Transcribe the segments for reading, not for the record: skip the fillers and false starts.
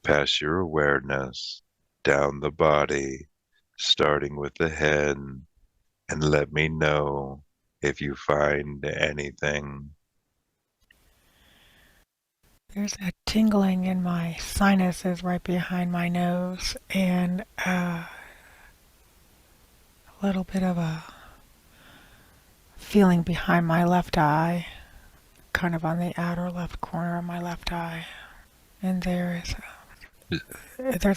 pass your awareness down the body, starting with the head, and let me know if you find anything. There's a tingling in my sinuses right behind my nose, and a little bit of a feeling behind my left eye, kind of on the outer left corner of my left eye. And there's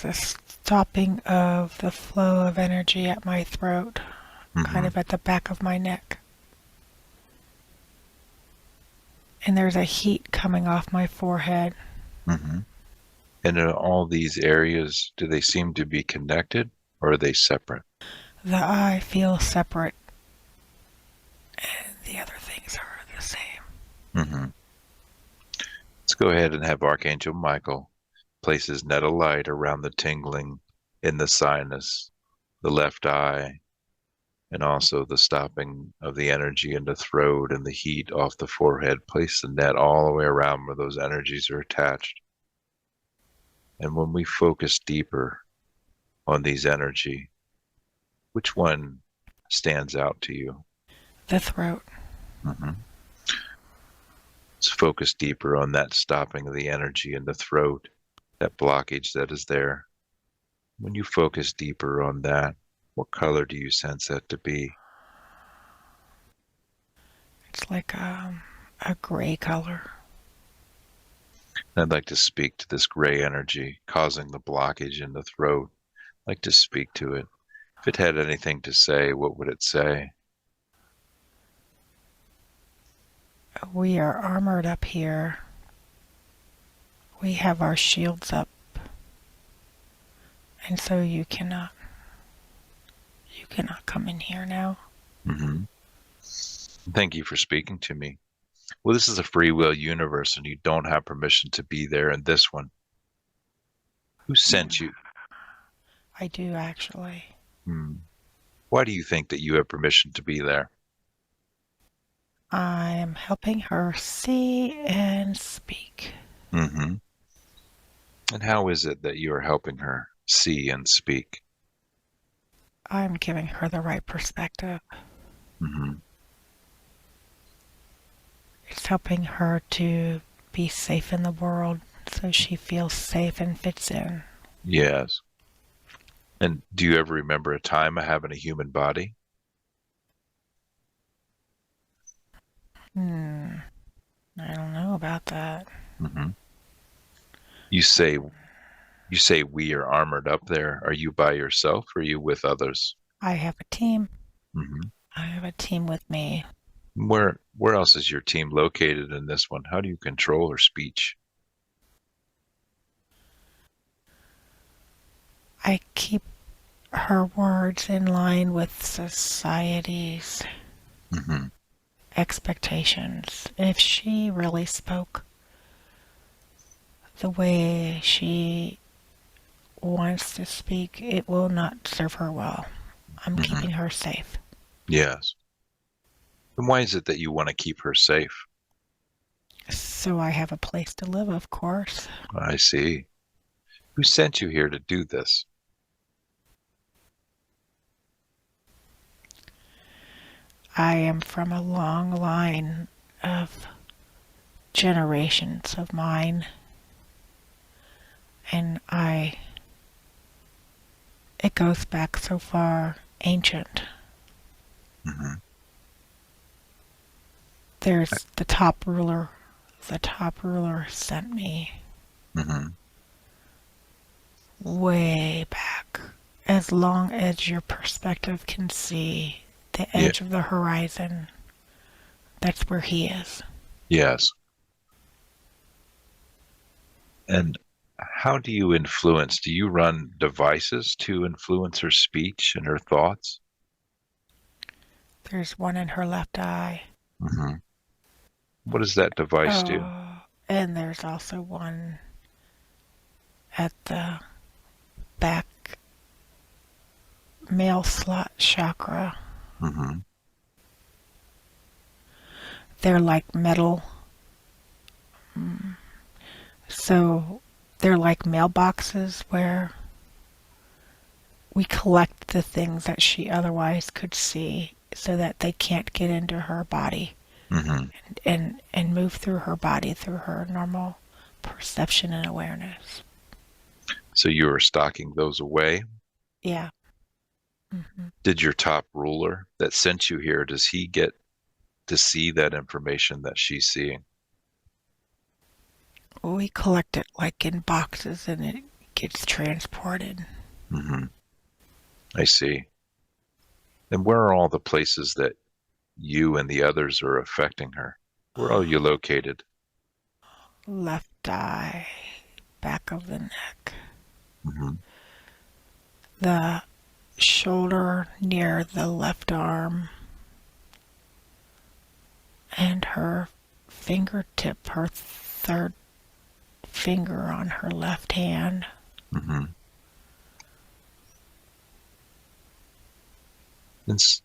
a stopping of the flow of energy at my throat, kind Mm-hmm. of at the back of my neck. And there's a heat coming off my forehead. Mm-hmm. And in all these areas, do they seem to be connected or are they separate? The eye feels separate, and the other things are the same. Mm-hmm. Let's go ahead and have Archangel Michael place his net of light around the tingling in the sinus, the left eye, and also the stopping of the energy in the throat and the heat off the forehead. Place the net all the way around where those energies are attached. And when we focus deeper on these energy, which one stands out to you? The throat. Mm-hmm. Let's focus deeper on that stopping of the energy in the throat, that blockage that is there. When you focus deeper on that, what color do you sense that to be? It's like a gray color. I'd like to speak to this gray energy causing the blockage in the throat. I'd like to speak to it. If it had anything to say, what would it say? We are armored up here. We have our shields up. And so you cannot come in here now. Mm-hmm. Thank you for speaking to me. Well, this is a free will universe, and you don't have permission to be there in this one. Who sent you? I do actually. Hmm. Why do you think that you have permission to be there? I'm helping her see and speak. Mm-hmm. And how is it that you are helping her see and speak? I'm giving her the right perspective. Mm-hmm. It's helping her to be safe in the world so she feels safe and fits in. Yes. And do you ever remember a time of having a human body? I don't know about that. Mm-hmm. You say we are armored up there. Are you by yourself or are you with others? I have a team. Mm-hmm. I have a team with me. Where else is your team located in this one? How do you control her speech? I keep her words in line with society's Mm-hmm. expectations. If she really spoke the way she wants to speak, it will not serve her well. I'm Mm-hmm. keeping her safe. Yes. And why is it that you want to keep her safe? So I have a place to live, of course. I see. Who sent you here to do this? I am from a long line of generations of mine, and it goes back so far ancient. Mm-hmm. There's the top ruler. The top ruler sent me Mm-hmm. way back, as long as your perspective can see the Yeah. edge of the horizon. That's where he is. Yes. And how do you influence? Do you run devices to influence her speech and her thoughts? There's one in her left eye. Mm-hmm. What does that device do? Oh, and there's also one at the back male slot chakra. Mm-hmm. They're like metal. So they're like mailboxes where we collect the things that she otherwise could see so that they can't get into her body Hmm. and move through her body through her normal perception and awareness. So you were stocking those away. Yeah. Hmm. Did your top ruler that sent you here, does he get to see that information that she's seeing? We collect it like in boxes and it gets transported. Hmm. I see. And where are all the places that you and the others are affecting her? Where are you located? Left eye, back of the neck, Hmm. the shoulder near the left arm, and her fingertip, her third finger on her left hand. Hmm. This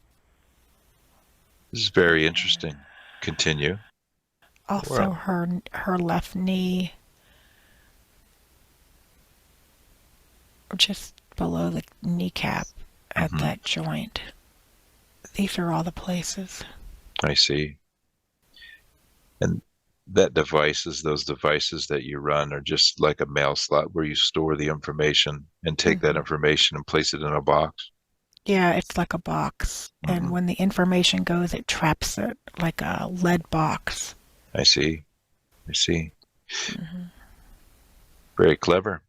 is very interesting. Continue. Also Well, her left knee, just below the kneecap at hmm. that joint. These are all the places. I see. And those devices that you run are just like a mail slot where you store the information and take that Hmm. information and place it in a box. Yeah, it's like a box. And Hmm. when the information goes, it traps it like a lead box. I see. I see. Hmm. Very clever.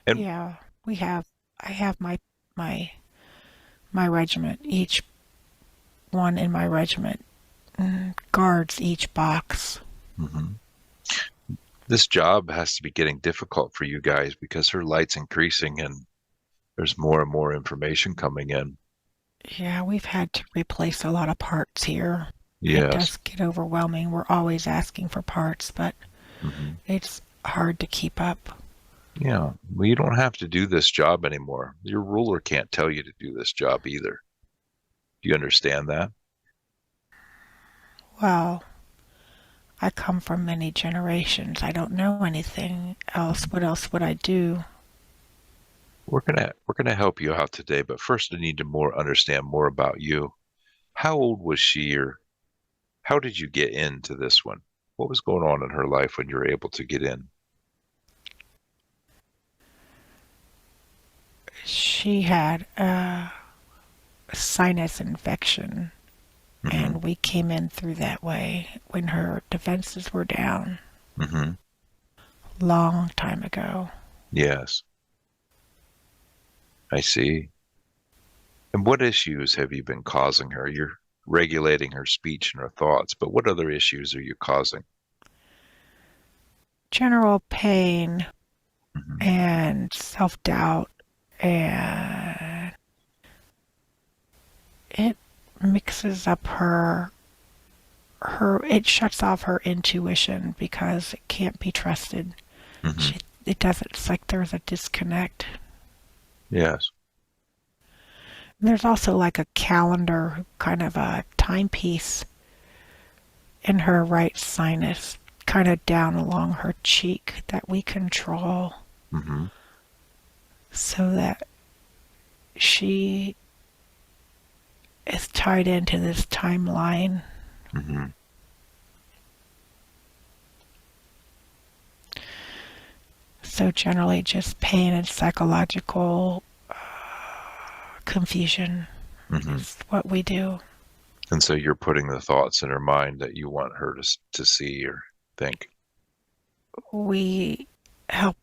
And Yeah, I have my, my regiment. Each one in my regiment guards each box. mhm. This job has to be getting difficult for you guys because her light's increasing and there's more and more information coming in. Yeah, we've had to replace a lot of parts here. It Yes. does get overwhelming. We're always asking for parts, but Hmm. it's hard to keep up. Yeah. Well, you don't have to do this job anymore. Your ruler can't tell you to do this job either. Do you understand that? Well, I come from many generations. I don't know anything else. Mhm. What else would I do? We're gonna help you out today, but first I need to more understand more about you. How old was she, or how did you get into this one? What was going on in her life when you were able to get in? She had a sinus infection, Hmm. and we came in through that way when her defenses were down Hmm. long time ago. Yes, I see. And what issues have you been causing her? You're regulating her speech and her thoughts, but what other issues are you causing? General pain Hmm. and self-doubt, and it mixes up her it shuts off her intuition because it can't be trusted. Hmm. She it doesn't it's like there's a disconnect. Yes. And there's also like a calendar, kind of a timepiece in her right sinus, kind of down along her cheek that we control Hmm. so that she is tied into this timeline. Hmm. So generally just pain and psychological confusion Hmm. is what we do. And so you're putting the thoughts in her mind that you want her to see or think. We help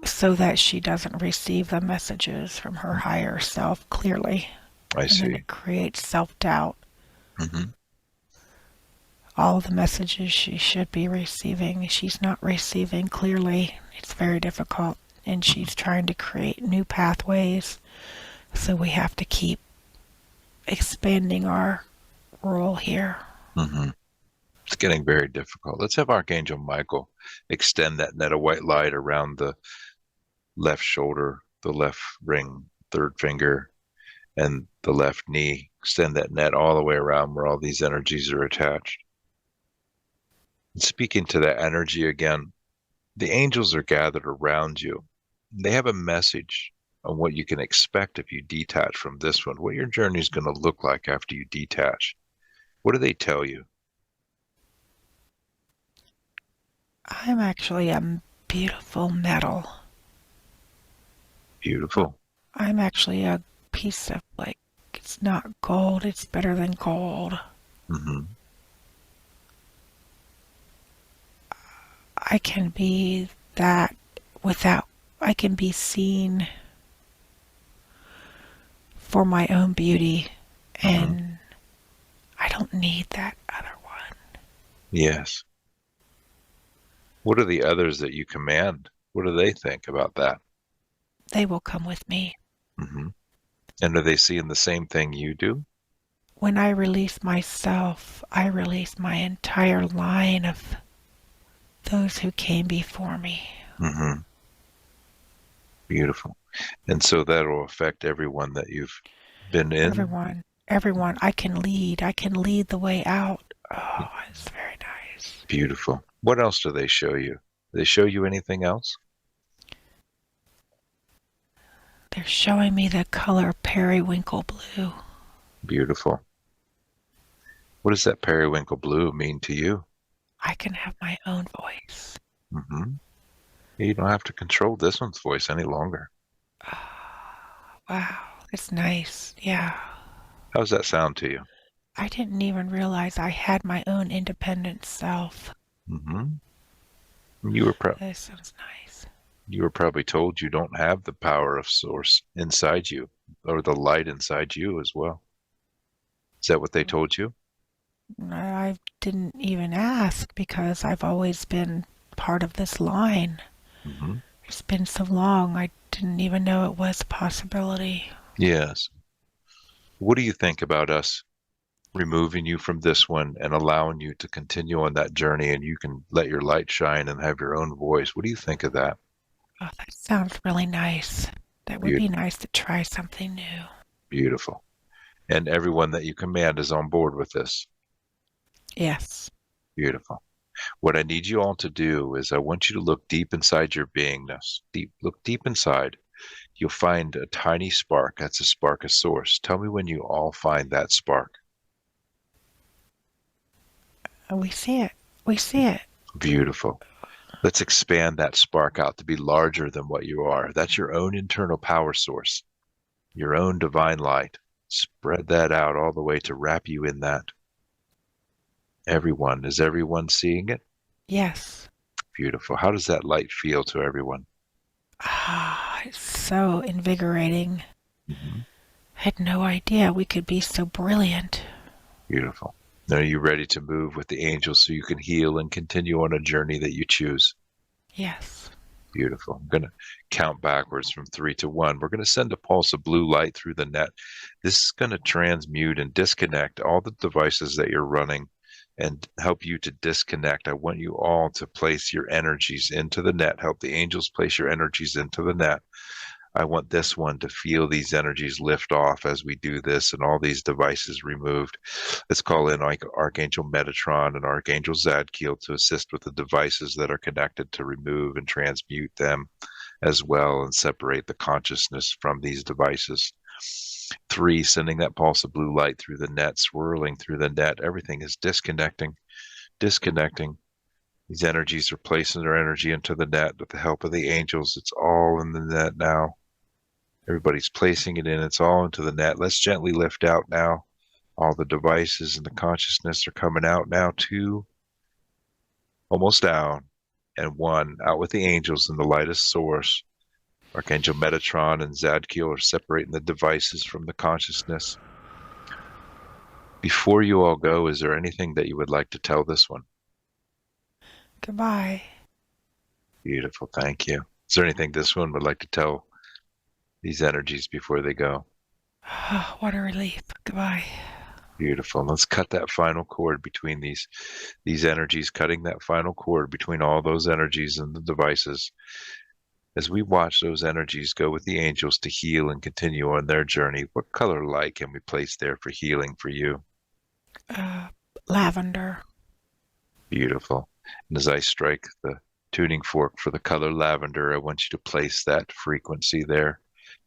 so that she doesn't receive the messages from her higher self clearly. I And then see. it creates self-doubt. Hmm. All the messages she should be receiving, she's not receiving clearly. It's very difficult. And she's trying to create new pathways. So we have to keep expanding our role here. Hmm. It's getting very difficult. Let's have Archangel Michael extend that net of white light around the left shoulder, the left ring, third finger, and the left knee. Extend that net all the way around where all these energies are attached. And speaking to that energy again, The angels are gathered around you. They have a message on what you can expect if you detach from this one, what your journey is going to look like after you detach. What do they tell you? I'm actually a beautiful metal. Beautiful. I'm actually a piece of, like, it's not gold, it's better than gold. Hmm. I can be that without, I can be seen for my own beauty, Hmm. and I don't need that other one. Yes. What are the others that you command? What do they think about that? They will come with me. Hmm. And are they seeing the same thing you do? When I release myself, I release my entire line of those who came before me. Hmm. Beautiful. And so that'll affect everyone that you've been in. Everyone, I can lead the way out. Oh, it's very nice. Beautiful. What else do they show you? Do they show you anything else? They're showing me the color periwinkle blue. Beautiful. What does that periwinkle blue mean to you? I can have my own voice. Hmm. You don't have to control this one's voice any longer. Oh, wow, it's nice. Yeah. How does that sound to you? I didn't even realize I had my own independent self. Hmm. You were pro- This sounds nice. you were probably told you don't have the power of source inside you or the light inside you as well. Is that what they told you? I didn't even ask because I've always been part of this line. Hmm. It's been so long, I didn't even know it was a possibility. Yes. What do you think about us removing you from this one and allowing you to continue on that journey and you can let your light shine and have your own voice? What do you think of that? Oh, that sounds really nice. That would be Beautiful. nice to try something new. Beautiful. And everyone that you command is on board with this. Yes. Beautiful. What I need you all to do is I want you to look deep inside your beingness. Look deep inside. You'll find a tiny spark. That's a spark of source. Tell me when you all find that spark. We see it. We see it. Beautiful. Let's expand that spark out to be larger than what you are. That's your own internal power source, your own divine light. Spread that out all the way to wrap you in that. Everyone, is everyone seeing it? Yes. Beautiful. How does that light feel to everyone? Ah, it's so invigorating. Hmm. I had no idea we could be so brilliant. Beautiful. Now, are you ready to move with the angels so you can heal and continue on a journey that you choose? Yes. Beautiful. I'm going to count backwards from 3 to 1. We're going to send a pulse of blue light through the net. This is going to transmute and disconnect all the devices that you're running and help you to disconnect. I want you all to place your energies into the net. Help the angels place your energies into the net. I want this one to feel these energies lift off as we do this and all these devices removed. Let's call in Archangel Metatron and Archangel Zadkiel to assist with the devices that are connected to remove and transmute them as well and separate the consciousness from these devices. 3, sending that pulse of blue light through the net, swirling through the net. Everything is disconnecting, disconnecting. These energies are placing their energy into the net with the help of the angels. It's all in the net now. Everybody's placing it in. It's all into the net. Let's gently lift out now. All the devices and the consciousness are coming out now. 2, almost down. And 1, out with the angels and the lightest source. Archangel Metatron and Zadkiel are separating the devices from the consciousness. Before you all go, is there anything that you would like to tell this one? Goodbye. Beautiful. Thank you. Is there anything this one would like to tell these energies before they go? Oh, what a relief. Goodbye. Beautiful. Let's cut that final cord between these energies, cutting that final cord between all those energies and the devices. As we watch those energies go with the angels to heal and continue on their journey, what color light can we place there for healing for you? Uh, Lavender. Beautiful. And as I strike the tuning fork for the color lavender. I want you to place that frequency there,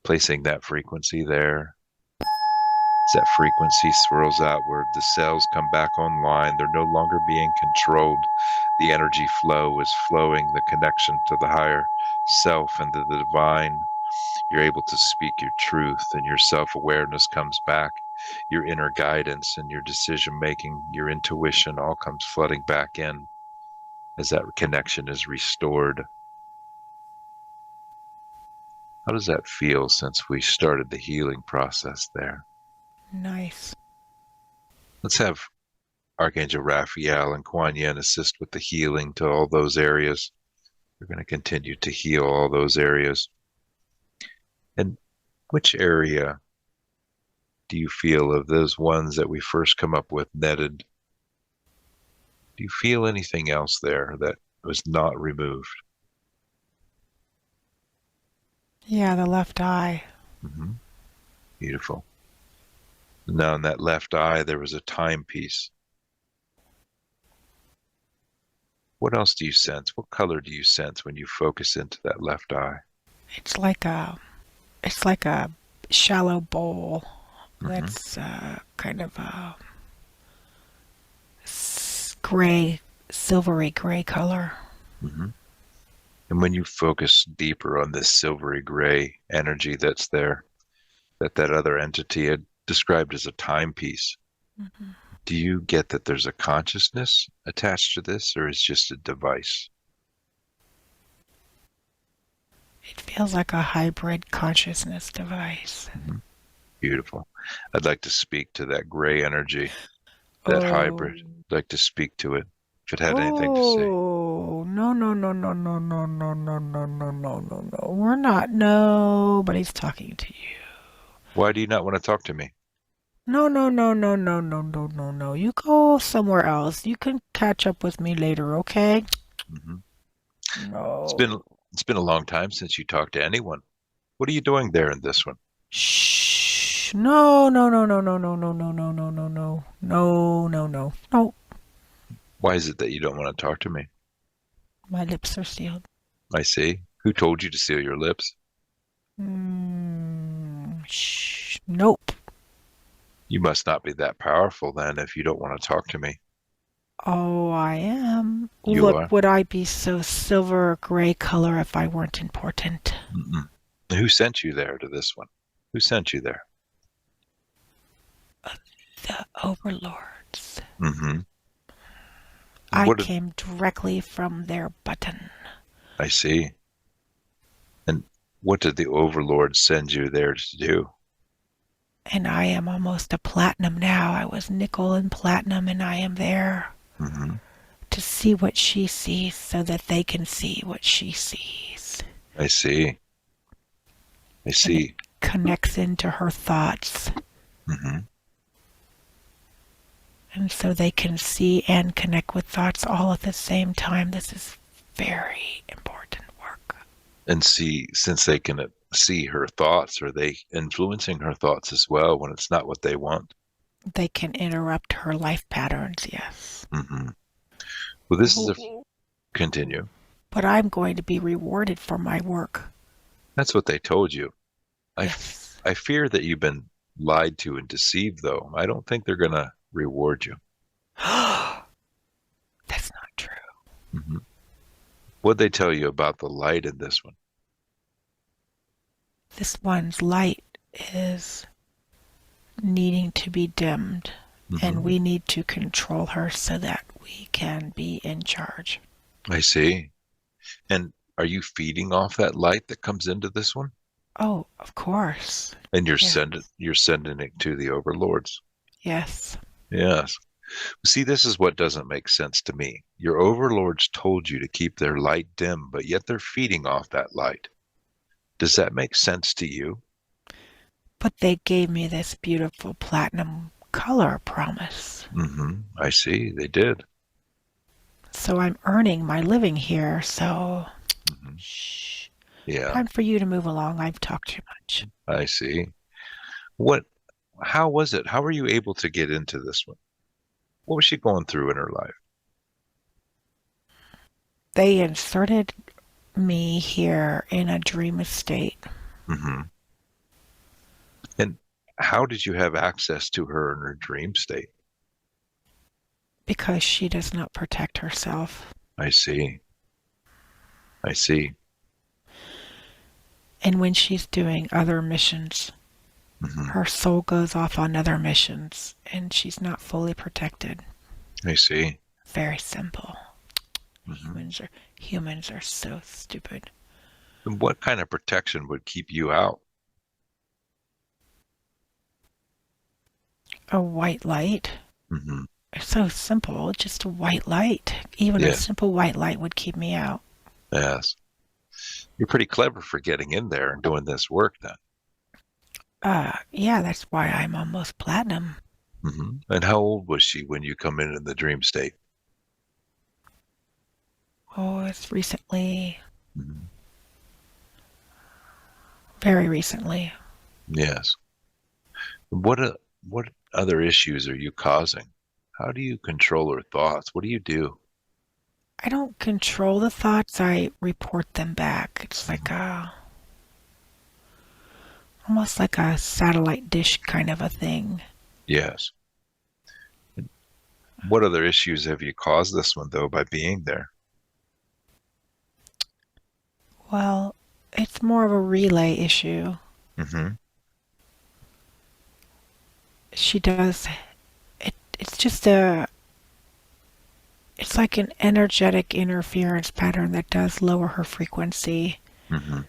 placing that frequency there. As that frequency swirls outward, the cells come back online. They're no longer being controlled. The energy flow is flowing, the connection to the higher self and to the divine. You're able to speak your truth, and your self-awareness comes back. Your inner guidance and your decision making, your intuition all comes flooding back in as that connection is restored. How does that feel since we started the healing process there? Nice. Let's have Archangel Raphael and Kuan Yin assist with the healing to all those areas. We're going to continue to heal all those areas. And which area do you feel of those ones that we first come up with netted? Do you feel anything else there that was not removed? Yeah, the left eye. Mm-hmm. Beautiful. Now in that left eye, there was a timepiece. What else do you sense? What color do you sense when you focus into that left eye? It's like a it's like a shallow bowl Mm-hmm. that's kind of gray, silvery gray color. Mm-hmm. And when you focus deeper on this silvery gray energy that's there, that other entity had described as a timepiece, Mhm. do you get that there's a consciousness attached to this, or is just a device? It feels like a hybrid consciousness device. Mm-hmm. Beautiful. I'd like to speak to that gray energy, that Oh. hybrid. I'd like to speak to it, if it had anything to say. Oh, no, no, no, no, no, no, no, no, no, no, no, no, no. We're not. Nobody's talking to you. Why do you not want to talk to me? No, no, no, no, no, no, no, no, no. You go somewhere else. You can catch up with me later, okay? Hmm. It's No. been it's been a long time since you talked to anyone. What are you doing there in this one? Shh. No, no, no, no, no, no, no, no, no, no, no, no. No, no, no. No. Why is it that you don't want to talk to me? My lips are sealed. I see. Who told you to seal your lips? Shh. Nope. You must not be that powerful then if you don't want to talk to me. Oh, I am. You Look, are. would I be so silver gray color if I weren't important? Mm-mm. Who sent you there to this one? Who sent you there? The overlords. Mm-hmm. I What did came directly from their button. I see? And what did the overlord send you there to do? And I am almost a platinum now. I was nickel and platinum, and I am there Mm-hmm. to see what she sees so that they can see what she sees. I see. I And it see. connects into her thoughts. Mm-hmm. And so they can see and connect with thoughts all at the same time. This is very important work. And see, since they can see her thoughts, are they influencing her thoughts as well when it's not what they want? They can interrupt her life patterns, yes. Mm-hmm. Well, this is a continue. But I'm going to be rewarded for my work. That's what they told you. Yes. I fear that you've been lied to and deceived, though. I don't think they're going to reward you. That's not true. Mm-hmm. What'd they tell you about the light in this one? This one's light is needing to be dimmed, and Mm-hmm. we need to control her so that we can be in charge. I see. And are you feeding off that light that comes into this one? Oh, of course. And Yeah. you're sending it to the overlords. Yes. Yes. See, this is what doesn't make sense to me. Your overlords told you to keep their light dim, but yet they're feeding off that light. Does that make sense to you? But they gave me this beautiful platinum color promise. Mm-hmm. I see. They did. So I'm earning my living here, so Mm-hmm. shh. Yeah, Time for you to move along. I've talked too much. I see. What, how was it? How were you able to get into this one? What was she going through in her life? They inserted me here in a dream state Hmm. And how did you have access to her in her dream state? because she does not protect herself. I see. I see. And when she's doing other missions, Hmm. her soul goes off on other missions and she's not fully protected. I see. Very simple. Hmm. Humans are so stupid. And what kind of protection would keep you out? A white light. Hmm. It's so simple, just a white light. Even a Yes. simple white light would keep me out. Yes. You're pretty clever for getting in there and doing this work then. Yeah, that's why I'm almost platinum. Hmm. And how old was she when you come in the dream state? Oh, it's recently, Hmm. very recently. Yes. What other issues are you causing? How do you control her thoughts? What do you do? I don't control the thoughts, I report them back. It's like Mhm. almost like a satellite dish kind of a thing. Yes. What other issues have you caused this one though by being there? Well, it's more of a relay issue. Hmm. She does it's just a it's like an energetic interference pattern that does lower her frequency. Hmm.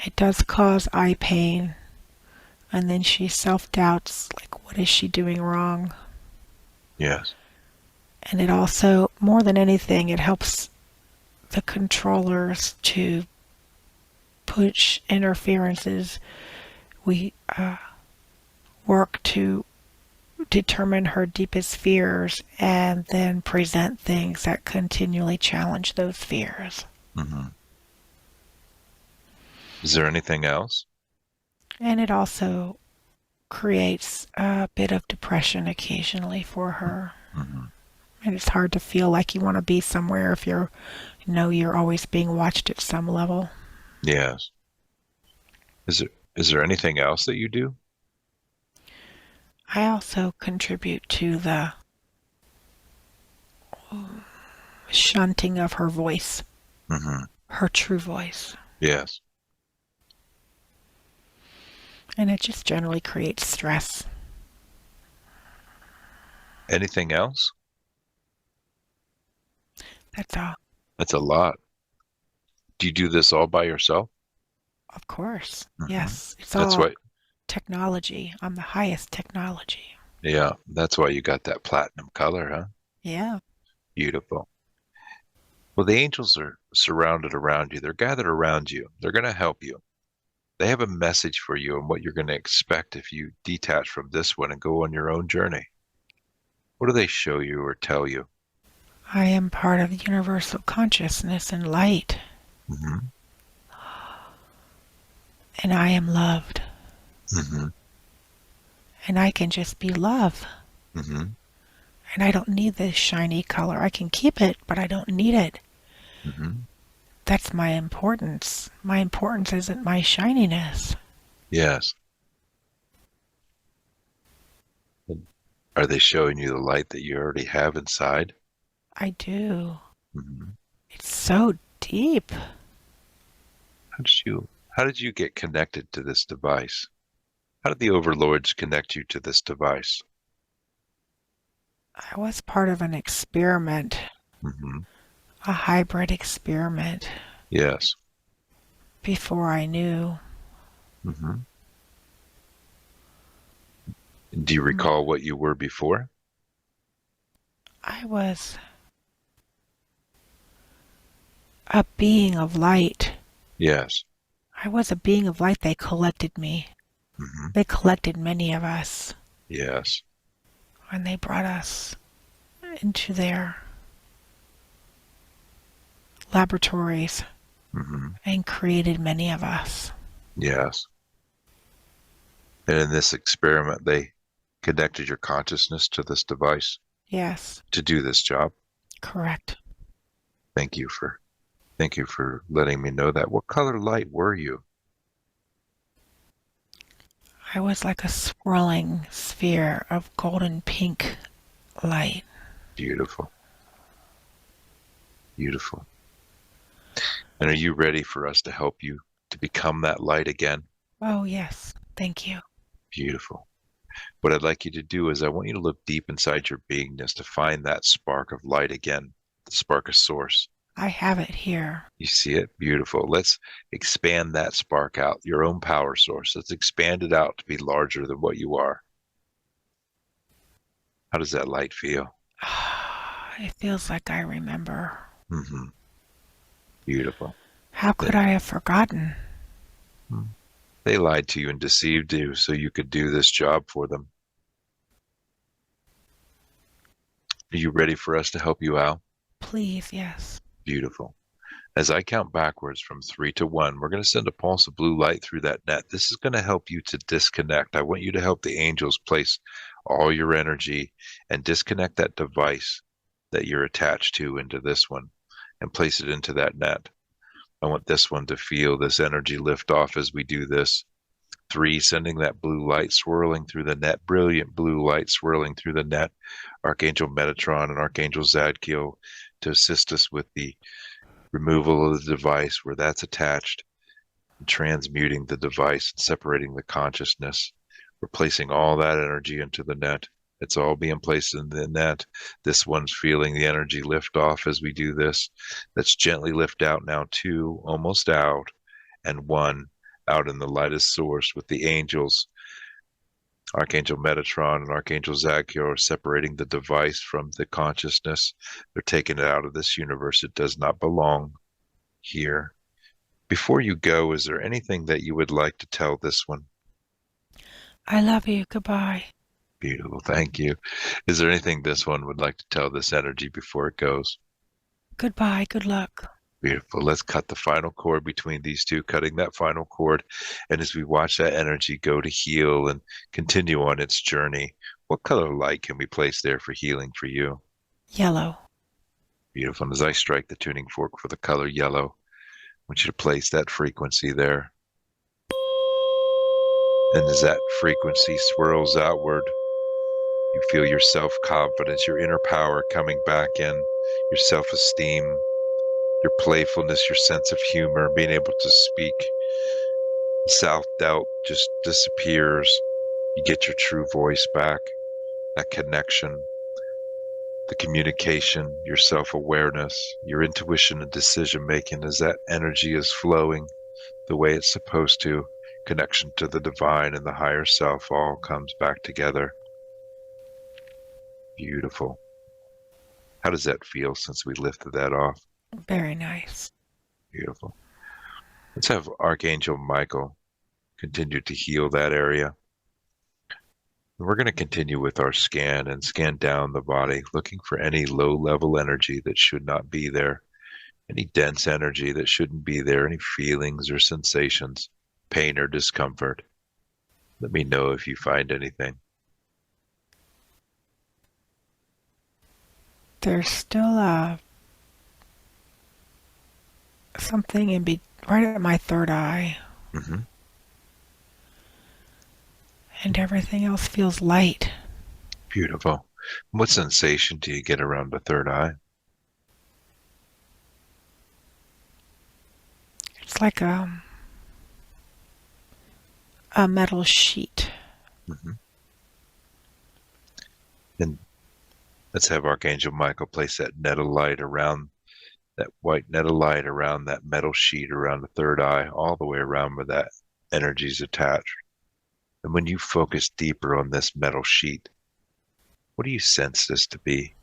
It does cause eye pain, and then she self-doubts, like, what is she doing wrong? Yes. And it also, more than anything, it helps the controllers to push interferences. We work to determine her deepest fears and then present things that continually challenge those fears. Hmm. Is there anything else? And it also creates a bit of depression occasionally for her. Hmm. And it's hard to feel like you want to be somewhere if you're always being watched at some level. Yes. Is there anything else that you do? I also contribute to the shunting of her voice, Hmm. her true voice. Yes. And it just generally creates stress. Anything else? That's all. That's a lot. Do you do this all by yourself? Of course. Hmm. Yes. It's That's all why, technology. I'm the highest technology. yeah, that's why you got that platinum color, huh? Yeah. Beautiful. Well, the angels are surrounded around you. They're gathered around you. They're going to help you. They have a message for you and what you're going to expect if you detach from this one and go on your own journey. What do they show you or tell you? I am part of universal consciousness and light. Hmm. And I am loved. Hmm. And I can just be love. Hmm. And I don't need this shiny color. I can keep it, but I don't need it. Hmm. That's my importance. My importance isn't my shininess. Yes. And are they showing you the light that you already have inside? I do. Hmm. It's so deep. How did you get connected to this device? How did the overlords connect you to this device? I was part of an experiment, Hmm. a hybrid experiment, Yes. before I knew. Hmm. Do you recall what you were before? I was a being of light. Yes. I was a being of light. They collected me. Hmm. They collected many of us, Yes. and they brought us into their laboratories Hmm. and created many of us. Yes. And in this experiment, they connected your consciousness to this device Yes, to do this job. correct. Thank you for Thank you for letting me know that. What color light were you? I was like a swirling sphere of golden pink light. Beautiful. Beautiful. And are you ready for us to help you to become that light again? Oh, yes. Thank you. Beautiful. What I'd like you to do is I want you to look deep inside your beingness to find that spark of light again, the spark of source. I have it here. You see it? Beautiful. Let's expand that spark out, your own power source. Let's expand it out to be larger than what you are. How does that light feel? It feels like I remember. Hmm. Beautiful. How could They, I have forgotten? they lied to you and deceived you so you could do this job for them. Are you ready for us to help you out? Please, yes. Beautiful. As I count backwards from 3 to 1, we're going to send a pulse of blue light through that net. This is going to help you to disconnect. I want you to help the angels place all your energy and disconnect that device that you're attached to into this one and place it into that net. I want this one to feel this energy lift off as we do this. 3, sending that blue light swirling through the net, brilliant blue light swirling through the net. Archangel Metatron and Archangel Zadkiel to assist us with the removal of the device where that's attached, and transmuting the device and separating the consciousness. We're placing all that energy into the net. It's all being placed in the net. This one's feeling the energy lift off as we do this. Let's gently lift out now. 2, almost out, and 1 out in the lightest source with the angels. Archangel Metatron and Archangel Zadkiel are separating the device from the consciousness. They're taking it out of this universe. It does not belong here. Before you go, is there anything that you would like to tell this one? I love you. Goodbye. Beautiful. Thank you. Is there anything this one would like to tell this energy before it goes? Goodbye. Good luck. Beautiful. Let's cut the final cord between these two, cutting that final cord. And as we watch that energy go to heal and continue on its journey, what color light can we place there for healing for you? Yellow. Beautiful. And as I strike the tuning fork for the color yellow, I want you to place that frequency there. And as that frequency swirls outward, you feel your self-confidence, your inner power coming back in, your self-esteem, your playfulness, your sense of humor, being able to speak. Self-doubt just disappears. You get your true voice back, that connection, the communication, your self-awareness, your intuition and decision-making as that energy is flowing the way it's supposed to. Connection to the divine and the higher self all comes back together. Beautiful. How does that feel since we lifted that off? Very nice. Beautiful. Let's have Archangel Michael continue to heal that area. We're going to continue with our scan and scan down the body, looking for any low-level energy that should not be there, any dense energy that shouldn't be there, any feelings or sensations, pain or discomfort. Let me know if you find anything. There's still something right at my third eye, Mm-hmm. and everything else feels light. Beautiful. What sensation do you get around the third eye? It's like a metal sheet. Mm-hmm. And let's have Archangel Michael place that net of light around that white net of light around that metal sheet around the third eye, all the way around where that energy is attached. And when you focus deeper on this metal sheet, what do you sense this to be?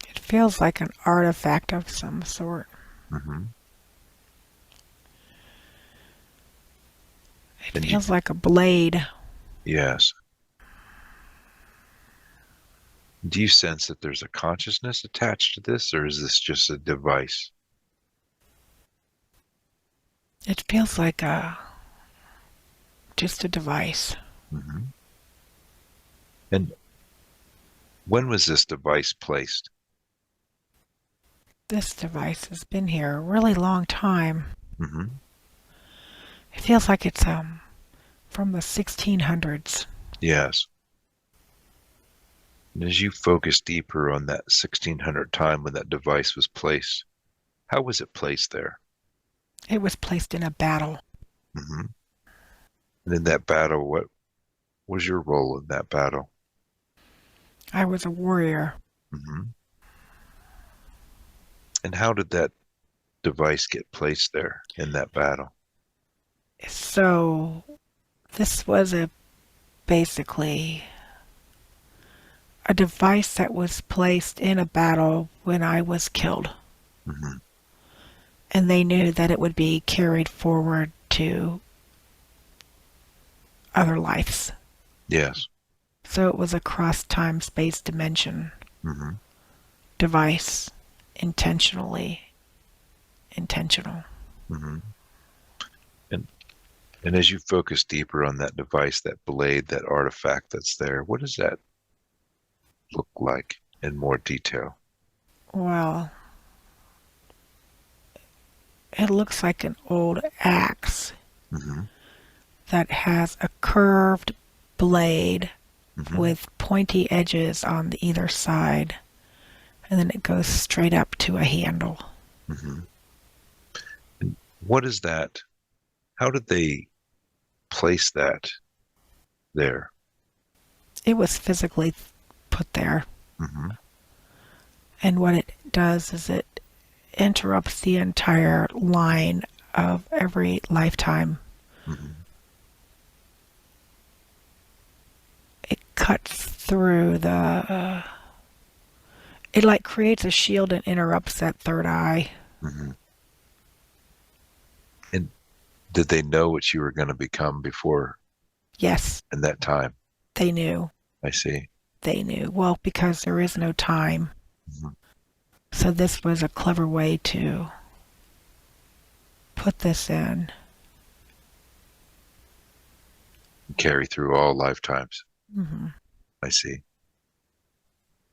It feels like an artifact of some sort. Mm-hmm. It feels like a blade. Yes. Do you sense that there's a consciousness attached to this, or is this just a device? It feels like just a device. Mm-hmm. And when was this device placed? This device has been here a really long time. Hmm. It feels like it's from the 1600s. Yes. And as you focus deeper on that 1600 time when that device was placed, how was it placed there? It was placed in a battle. Hmm. And in that battle, what was your role in that battle? I was a warrior. Hmm. And how did that device get placed there in that battle? So this was basically a device that was placed in a battle when I was killed. Hmm. And they knew that it would be carried forward to other lives. Yes. So it was a cross time space dimension Hmm. device, intentional. Hmm. And and as you focus deeper on that device, that blade, that artifact that's there, what does that look like in more detail? Well, it looks like an old axe Hmm. that has a curved blade Hmm. with pointy edges on the either side, and then it goes straight up to a handle. Hmm. And what is that? How did they place that there? It was physically put there, Hmm. and what it does is it interrupts the entire line of every lifetime. Hmm. It cuts through it like creates a shield and interrupts that third eye. Hmm. And did they know what you were going to become before Yes, in that time? they knew. I see. They knew. Well, because there is no time. Hmm. So this was a clever way to put this in. Carry through all lifetimes. Hmm. I see.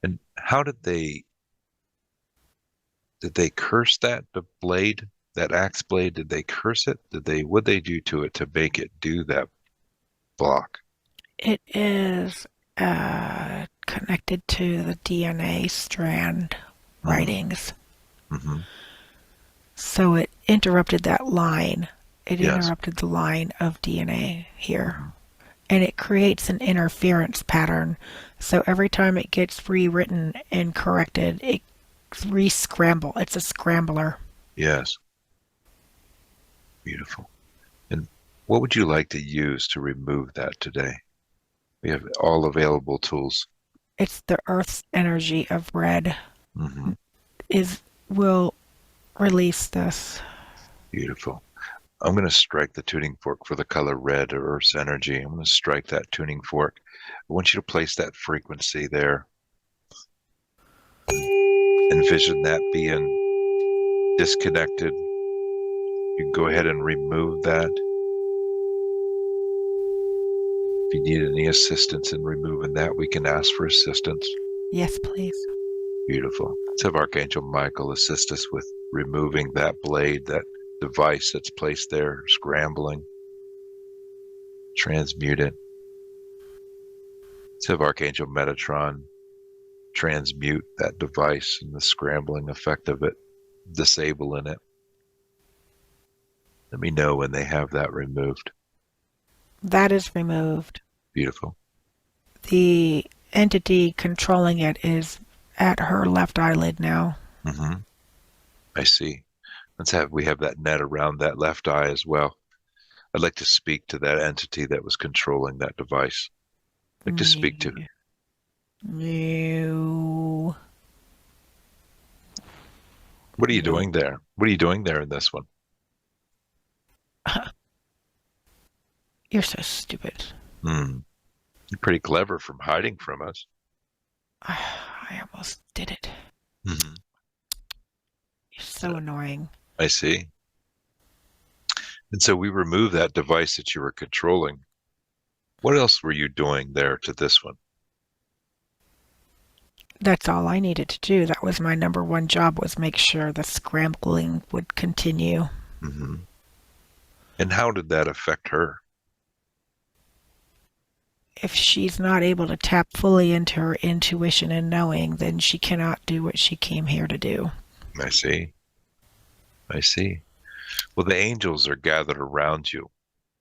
And how did they curse the blade, that axe blade? Did they curse it? What they do to it to make it do that block? It is connected to the DNA strand Mm. writings. Mm-hmm. So it interrupted that line. It Yes. interrupted the line of DNA here. Hmm. And it creates an interference pattern. So every time it gets rewritten and corrected, it re-scramble. It's a scrambler. Yes. Beautiful. And what would you like to use to remove that today? We have all available tools. It's the Earth's energy of red Hmm. is will release this. Beautiful. I'm going to strike the tuning fork for the color red or Earth's energy. I'm going to strike that tuning fork. I want you to place that frequency there. Envision that being disconnected. You can go ahead and remove that. If you need any assistance in removing that, we can ask for assistance. Yes, please. Beautiful. Let's have Archangel Michael assist us with removing that blade, that device that's placed there, scrambling, transmute it. Let's have Archangel Metatron transmute that device and the scrambling effect of it, disabling it. Let me know when they have that removed. That is removed. Beautiful. The entity controlling it is at her left eyelid now. Hmm. I see. We have that net around that left eye as well. I'd like to speak to that entity that was controlling that device. I'd like to speak to. No. What are you No. doing there? What are you doing there in this one? You're so stupid. Hmm. You're pretty clever from hiding from us. I almost did it. Hmm. You're so annoying. I see. And so we remove that device that you were controlling. What else were you doing there to this one? That's all I needed to do. That was my number one job, was make sure the scrambling would continue. Hmm. And how did that affect her? If she's not able to tap fully into her intuition and knowing, then she cannot do what she came here to do. I see. I see. Well, the angels are gathered around you.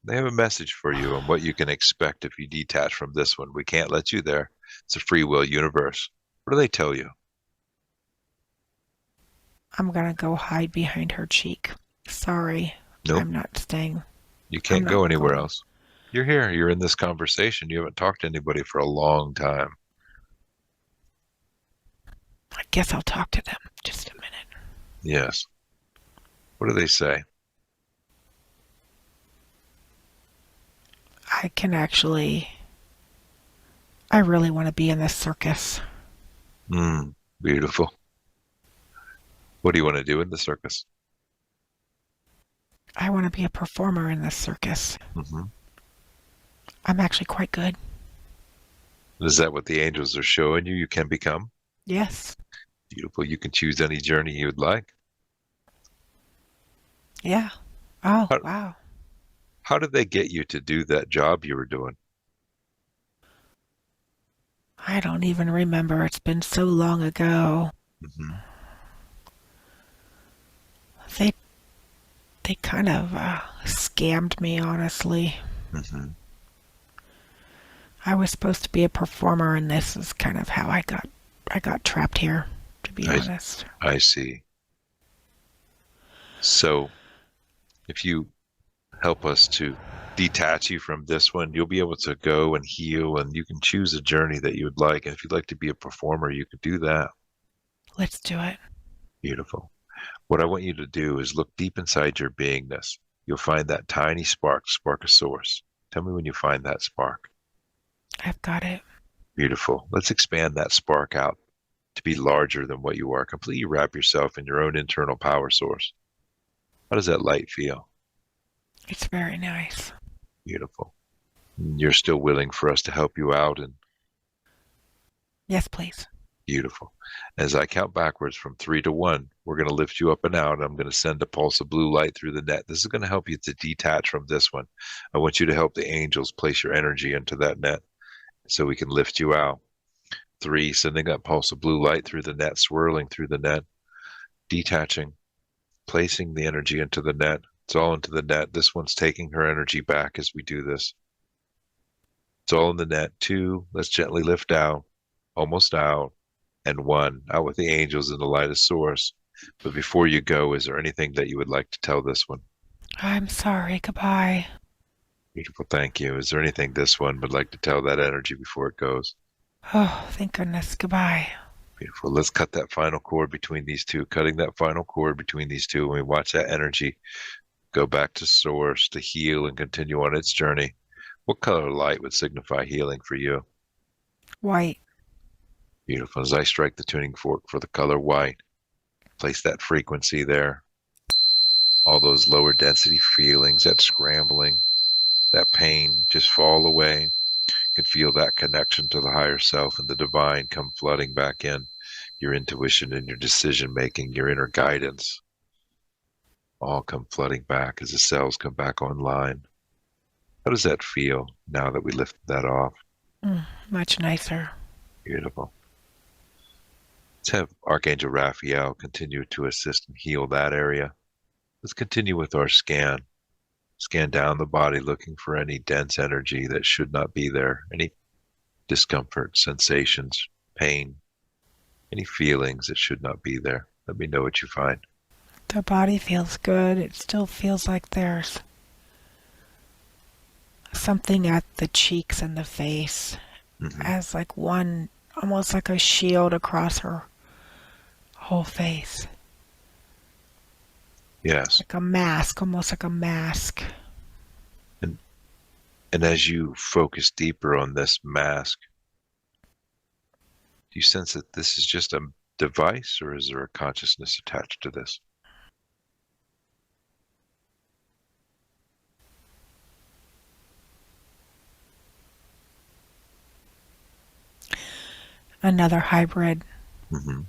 They have a message for you and what you can expect if you detach from this one. We can't let you there. It's a free will universe. What do they tell you? I'm gonna go hide behind her cheek. Sorry, Nope. I'm not staying. You I'm can't not go anywhere going. else. You're here. You're in this conversation. You haven't talked to anybody for a long time. I guess I'll talk to them. Just a minute. Yes. What do they say? I can actually. I really want to be in this circus. Beautiful. What do you want to do in the circus? I want to be a performer in this circus. Hmm. I'm actually quite good. Is that what the angels are showing you? You can become Yes. beautiful. You can choose any journey you would like. Yeah. Oh, How, wow. how did they get you to do that job you were doing? I don't even remember. It's been so long ago. Hmm. They they kind of scammed me, honestly. Hmm. I was supposed to be a performer, and this is kind of how I got trapped here, to be I honest. I see. So if you help us to detach you from this one, you'll be able to go and heal, and you can choose a journey that you would like. And if you'd like to be a performer, you could do that. Let's do it. Beautiful. What I want you to do is look deep inside your beingness. You'll find that tiny spark of source. Tell me when you find that spark. I've got it. Beautiful. Let's expand that spark out to be larger than what you are. Completely wrap yourself in your own internal power source. How does that light feel? It's very nice. Beautiful. You're still willing for us to help you out, and Yes, please. beautiful. As I count backwards from 3 to 1, we're going to lift you up and out. I'm going to send a pulse of blue light through the net. This is going to help you to detach from this one. I want you to help the angels place your energy into that net so we can lift you out. 3, sending that pulse of blue light through the net, swirling through the net, detaching, placing the energy into the net. It's all into the net. This one's taking her energy back as we do this. It's all in the net. 2, let's gently lift out, almost out, and 1, out with the angels in the light of source. But before you go, is there anything that you would like to tell this one? I'm sorry. Goodbye. Beautiful, thank you. Is there anything this one would like to tell that energy before it goes? Oh, thank goodness. Goodbye. Beautiful. Let's cut that final cord between these two. Cutting that final cord between these two, and we watch that energy go back to source to heal and continue on its journey. What color light would signify healing for you? White. Beautiful. As I strike the tuning fork for the color white, place that frequency there. All those lower density feelings, that scrambling, that pain just fall away. You can feel that connection to the higher self and the divine come flooding back in. Your intuition and your decision making, your inner guidance, all come flooding back as the cells come back online. How does that feel now that we lifted that off? Much nicer. Beautiful. Let's have Archangel Raphael continue to assist and heal that area. Let's continue with our scan. Scan down the body looking for any dense energy that should not be there, any discomfort, sensations, pain, any feelings that should not be there. Let me know what you find. The body feels good. It still feels like there's something at the cheeks and the face, Hmm. as like one, almost like a shield across her whole face. Yes. Like a mask, almost like a mask. And and as you focus deeper on this mask, do you sense that this is just a device or is there a consciousness attached to this? another hybrid. Hmm.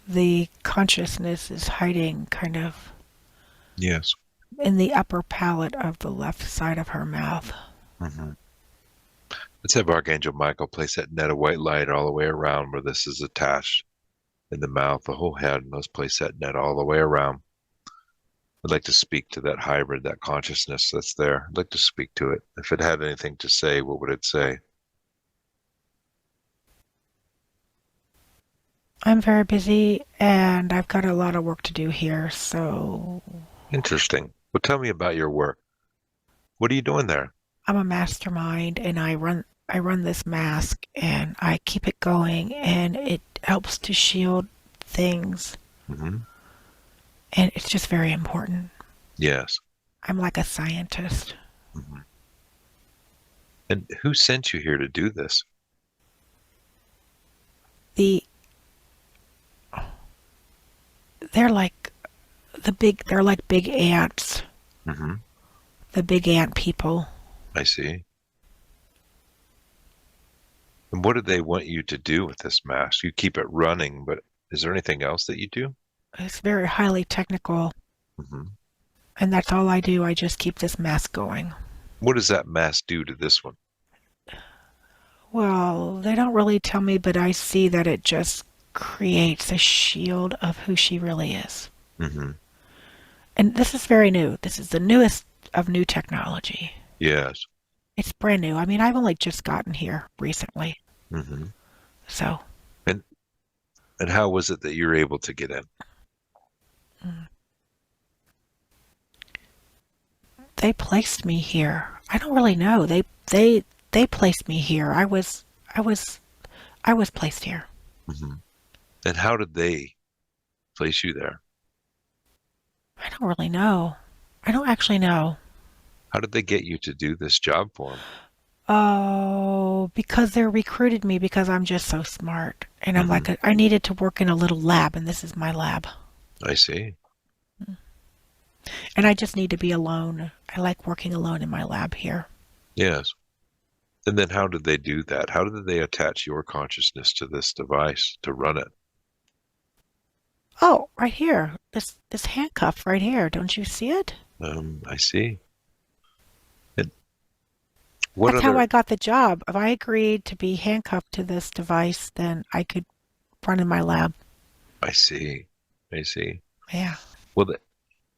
The consciousness is hiding kind of Yes. in the upper palate of the left side of her mouth. Hmm. Let's have Archangel Michael place that net of white light all the way around where this is attached in the mouth, the whole head, and let's place that net all the way around. I'd like to speak to that hybrid, that consciousness that's there. I'd like to speak to it. If it had anything to say, what would it say? I'm very busy and I've got a lot of work to do here, so Interesting. Well, tell me about your work. What are you doing there? I'm a mastermind and I run this mask and I keep it going and it helps to shield things Hmm. and it's just very important. Yes. I'm like a scientist. Hmm. And who sent you here to do this? The they're like they're like big ants, Hmm. the big ant people. I see. And what do they want you to do with this mask? You keep it running, but is there anything else that you do? It's very highly technical Hmm. and that's all I do. I just keep this mask going. What does that mask do to this one? Well, they don't really tell me, but I see that it just creates a shield of who she really is. Hmm. And this is very new. This is the newest of new technology. Yes. It's brand new. I mean, I've only just gotten here recently. Hmm. So And and how was it that you're able to get in? mm, they placed me here. I don't really know. They placed me here. I was I was placed here. Hmm. And how did they place you there? I don't really know. I don't actually know. How did they get you to do this job for them? Oh, because they recruited me because I'm just so smart. And I'm Hmm. like, I needed to work in a little lab, and this is my lab. I see. And I just need to be alone. I like working alone in my lab here. Yes. And then how did they do that? How did they attach your consciousness to this device to run it? Oh, right here. This handcuff right here. Don't you see it? I see. And what That's how other? I got the job. If I agreed to be handcuffed to this device, then I could run in my lab. I see. I see. Yeah. Well,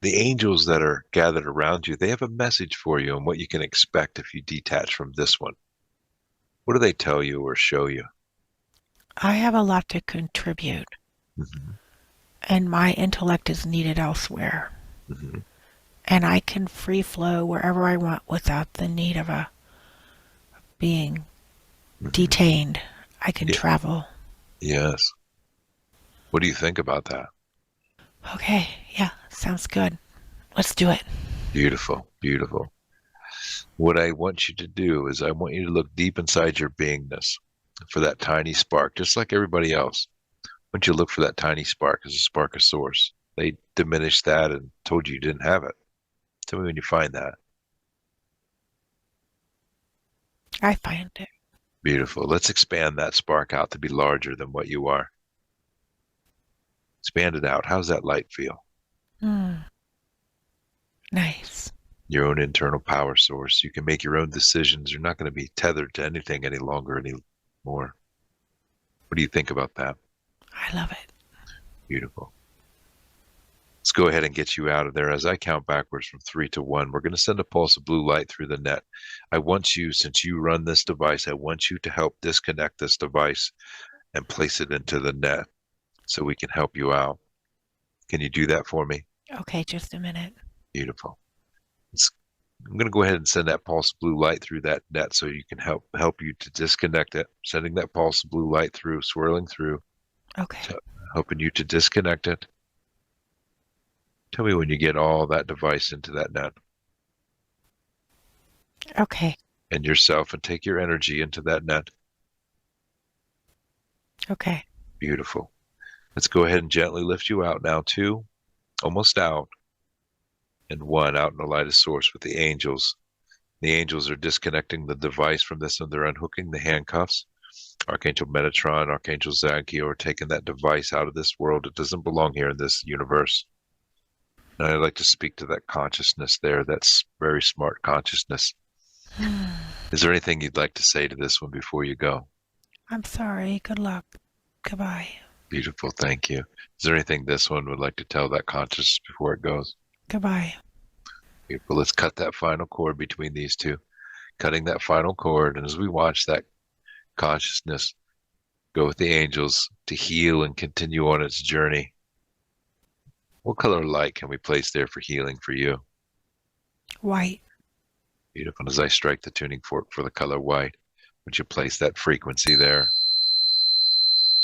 the angels that are gathered around you, they have a message for you on what you can expect if you detach from this one. What do they tell you or show you? I have a lot to contribute, Hmm. and my intellect is needed elsewhere. Hmm. And I can free flow wherever I want without the need of a being Hmm. detained. I can Yeah. travel. Yes. What do you think about that? Okay, yeah, sounds good. Let's do it. Beautiful. Beautiful. What I want you to do is I want you to look deep inside your beingness for that tiny spark, just like everybody else. I want you to look for that tiny spark as a spark of source. They diminished that and told you didn't have it. Tell me when you find that. I find it. Beautiful. Let's expand that spark out to be larger than what you are. Expand it out. How's that light feel? Mm, nice. Your own internal power source. You can make your own decisions. You're not going to be tethered to anything any longer anymore. What do you think about that? I love it. Beautiful. Let's go ahead and get you out of there. As I count backwards from 3 to 1, we're going to send a pulse of blue light through the net. I want you, since you run this device, I want you to help disconnect this device and place it into the net so we can help you out. Can you do that for me? Okay, just a minute. Beautiful. It's, I'm going to go ahead and send that pulse of blue light through that net so you can help you to disconnect it. Sending that pulse of blue light through, swirling through, Okay. helping you to disconnect it. Tell me when you get all that device into that net Okay. and yourself, and take your energy into that net. Okay. Beautiful. Let's go ahead and gently lift you out now. 2, almost out, and 1 out in the light of source with the angels. The angels are disconnecting the device from this and they're unhooking the handcuffs. Archangel Metatron, Archangel Zadkiel are taking that device out of this world. It doesn't belong here in this universe. And I'd like to speak to that consciousness there, that's very smart consciousness. Is there anything you'd like to say to this one before you go? I'm sorry. Good luck. Goodbye. Beautiful, thank you. Is there anything this one would like to tell that consciousness before it goes? Goodbye. Beautiful. Let's cut that final cord between these two. Cutting that final cord, and as we watch that consciousness go with the angels to heal and continue on its journey, what color light can we place there for healing for you? White. Beautiful. And as I strike the tuning fork for the color white, would you place that frequency there?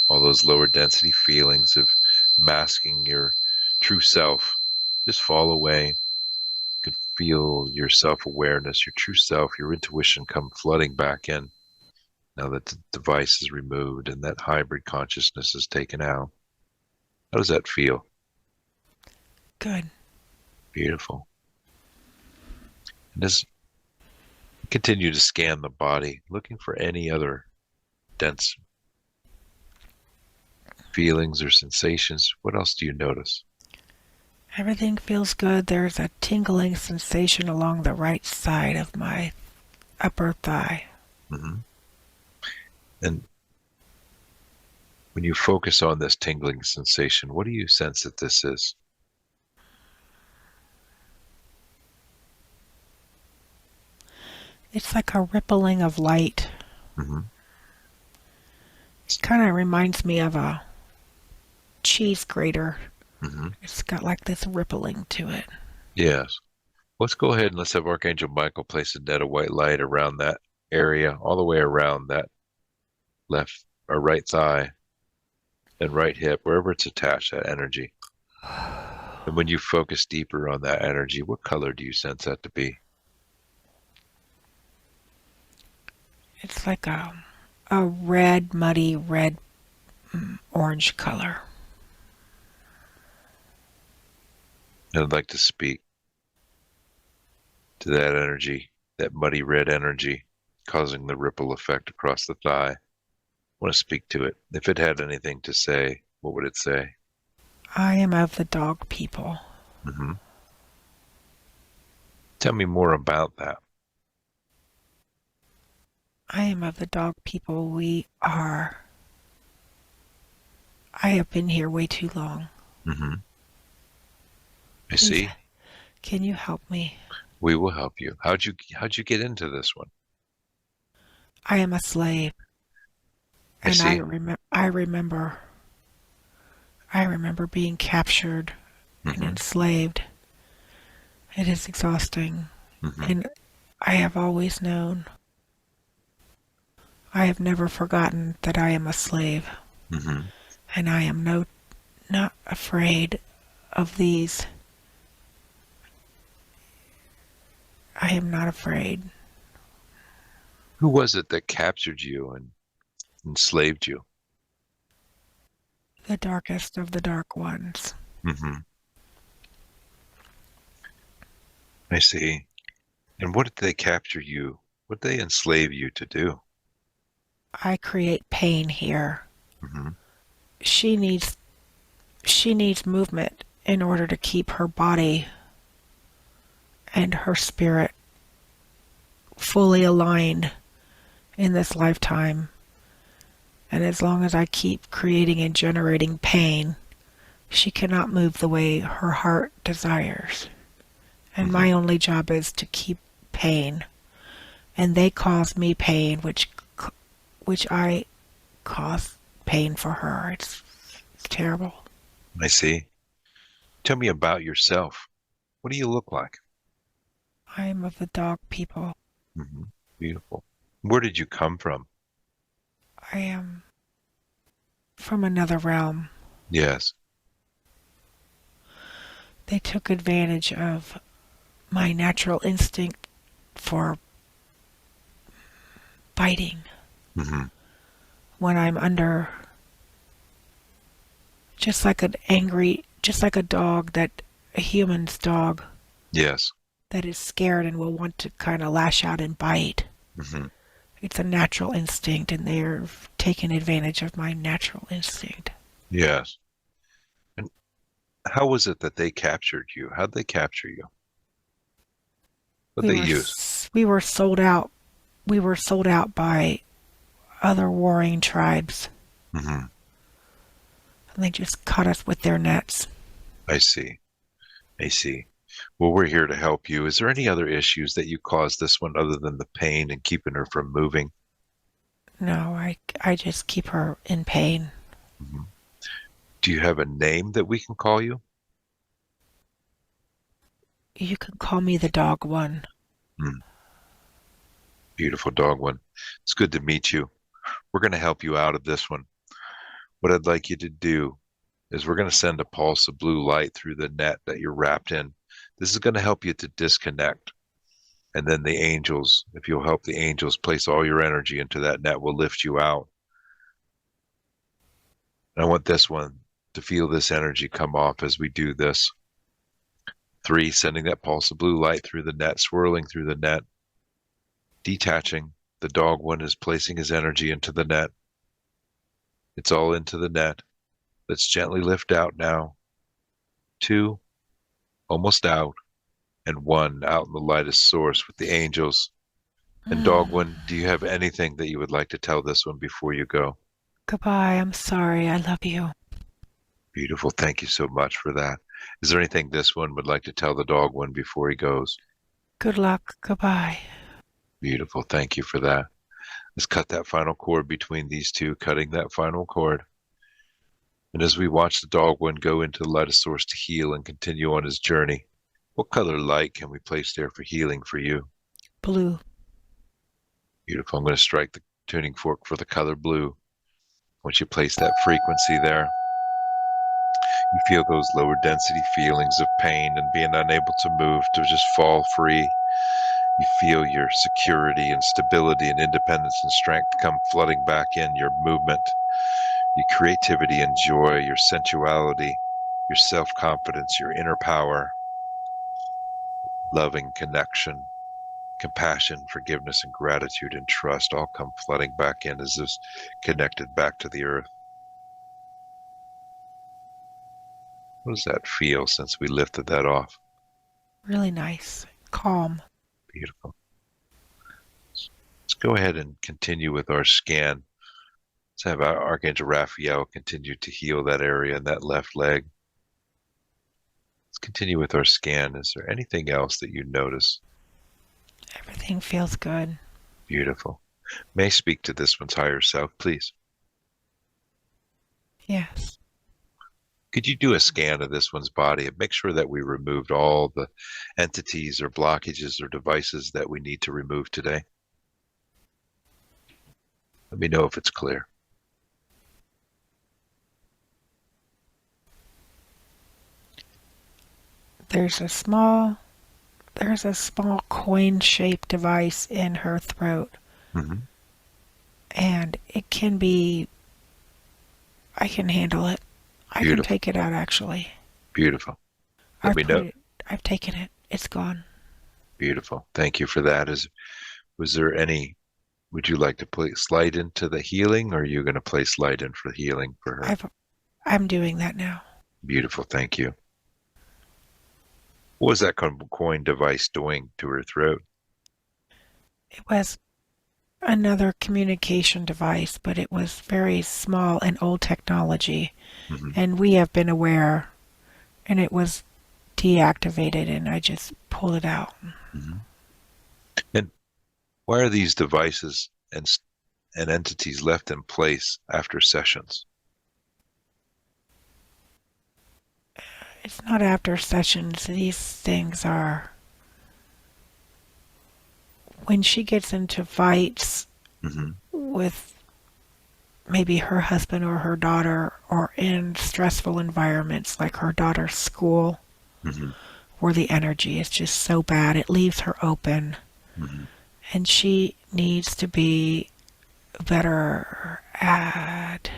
All those lower density feelings of masking your true self just fall away. You could feel your self-awareness, your true self, your intuition come flooding back in now that the device is removed and that hybrid consciousness is taken out. How does that feel? Good. Beautiful. And as you continue to scan the body, looking for any other dense feelings or sensations, what else do you notice? Everything feels good. There's a tingling sensation along the right side of my upper thigh. Mm-hmm. And when you focus on this tingling sensation, what do you sense that this is? It's like a rippling of light. Mm-hmm. It kind of reminds me of a cheese grater. Mm-hmm. It's got like this rippling to it. Yes. Let's go ahead and let's have Archangel Michael place a net of white light around that area, all the way around that left or right thigh and right hip, wherever it's attached, that energy. And when you focus deeper on that energy, what color do you sense that to be? It's like a red, muddy red, orange color. And I'd like to speak to that energy, that muddy red energy, causing the ripple effect across the thigh. I want to speak to it. If it had anything to say, what would it say? I am of the dog people. Mm-hmm. Tell me more about that. I am of the dog people. I have been here way too long. Mm-hmm. I Please, see. can you help me? We will help you. How'd you get into this one? I am a slave. I And see. I remember being captured and Mm-hmm. enslaved. It is exhausting. Mm-hmm. And I have always known. I have never forgotten that I am a slave. Mm-hmm. And I am not afraid of these. I am not afraid. Who was it that captured you and enslaved you? The darkest of the dark ones. Mm-hmm. I see. And what did they capture you? What did they enslave you to do? I create pain here. Mm-hmm. She needs movement in order to keep her body and her spirit fully aligned in this lifetime. And as long as I keep creating and generating pain, she cannot move the way her heart desires. And Mm-hmm. my only job is to keep pain. And they cause me pain, which I cause pain for her. It's terrible. I see. Tell me about yourself. What do you look like? I am of the dog people. Mm-hmm. Beautiful. Where did you come from? I am from another realm. Yes. They took advantage of my natural instinct for biting Mm-hmm. when I'm under, just like a dog, a human's dog Yes. that is scared and will want to kind of lash out and bite. Mm-hmm. It's a natural instinct, and they're taking advantage of my natural instinct. Yes. And how was it that they captured you? How'd they capture you? What'd We they were use? we were sold out. We were sold out by other warring tribes, Hmm. and they just caught us with their nets. I see. I see. Well, we're here to help you. Is there any other issues that you caused this one other than the pain and keeping her from moving? No, I just keep her in pain. Hmm. Do you have a name that we can call you? You can call me the dog one. Hmm. Beautiful dog one. It's good to meet you. We're going to help you out of this one. What I'd like you to do is we're going to send a pulse of blue light through the net that you're wrapped in. This is going to help you to disconnect. And then the angels, if you'll help the angels place all your energy into that net, will lift you out. And I want this one to feel this energy come off as we do this. 3, sending that pulse of blue light through the net, swirling through the net, detaching. The dog one is placing his energy into the net. It's all into the net. Let's gently lift out now. 2, almost out. And 1, out in the lightest source with the angels. And dog Mm. one, do you have anything that you would like to tell this one before you go? Goodbye. I'm sorry. I love you. Beautiful. Thank you so much for that. Is there anything this one would like to tell the dog one before he goes? Good luck. Goodbye. Beautiful. Thank you for that. Let's cut that final cord between these two, cutting that final cord. And as we watch the dog one go into the lightest source to heal and continue on his journey, what color light can we place there for healing for you? Blue. Beautiful. I'm going to strike the tuning fork for the color blue. Once you place that frequency there, you feel those lower density feelings of pain and being unable to move, to just fall free. You feel your security and stability and independence and strength come flooding back in, your movement, your creativity and joy, your sensuality, your self-confidence, your inner power, loving connection, compassion, forgiveness, and gratitude and trust all come flooding back in as this connected back to the earth. What does that feel since we lifted that off? Really nice. Calm. Beautiful. Let's go ahead and continue with our scan. Let's have our Archangel Raphael continue to heal that area in that left leg. Let's continue with our scan. Is there anything else that you notice? Everything feels good. Beautiful. May I speak to this one's higher self, please? Yes. Could you do a scan of this one's body and make sure that we removed all the entities or blockages or devices that we need to remove today? Let me know if it's clear. There's a small coin-shaped device in her throat, Mm-hmm. and it can be, I can handle it. I can Beautiful. take it out, actually. Beautiful. Let me know. I've taken it. It's gone. Beautiful. Thank you for that. Was there any, would you like to place light into the healing, or are you going to place light in for healing for her? I'm doing that now. Beautiful. Thank you. What was that coin device doing to her throat? It was another communication device, but it was very small and old technology, Mm-hmm. and we have been aware, and it was deactivated, and I just pulled it out. Mm-hmm. And why are these devices and entities left in place after sessions? It's not after sessions. These things are when she gets into fights Mm-hmm. with maybe her husband or her daughter, or in stressful environments like her daughter's school, Mm-hmm. where the energy is just so bad, it leaves her open. Mm-hmm. And she needs to be better at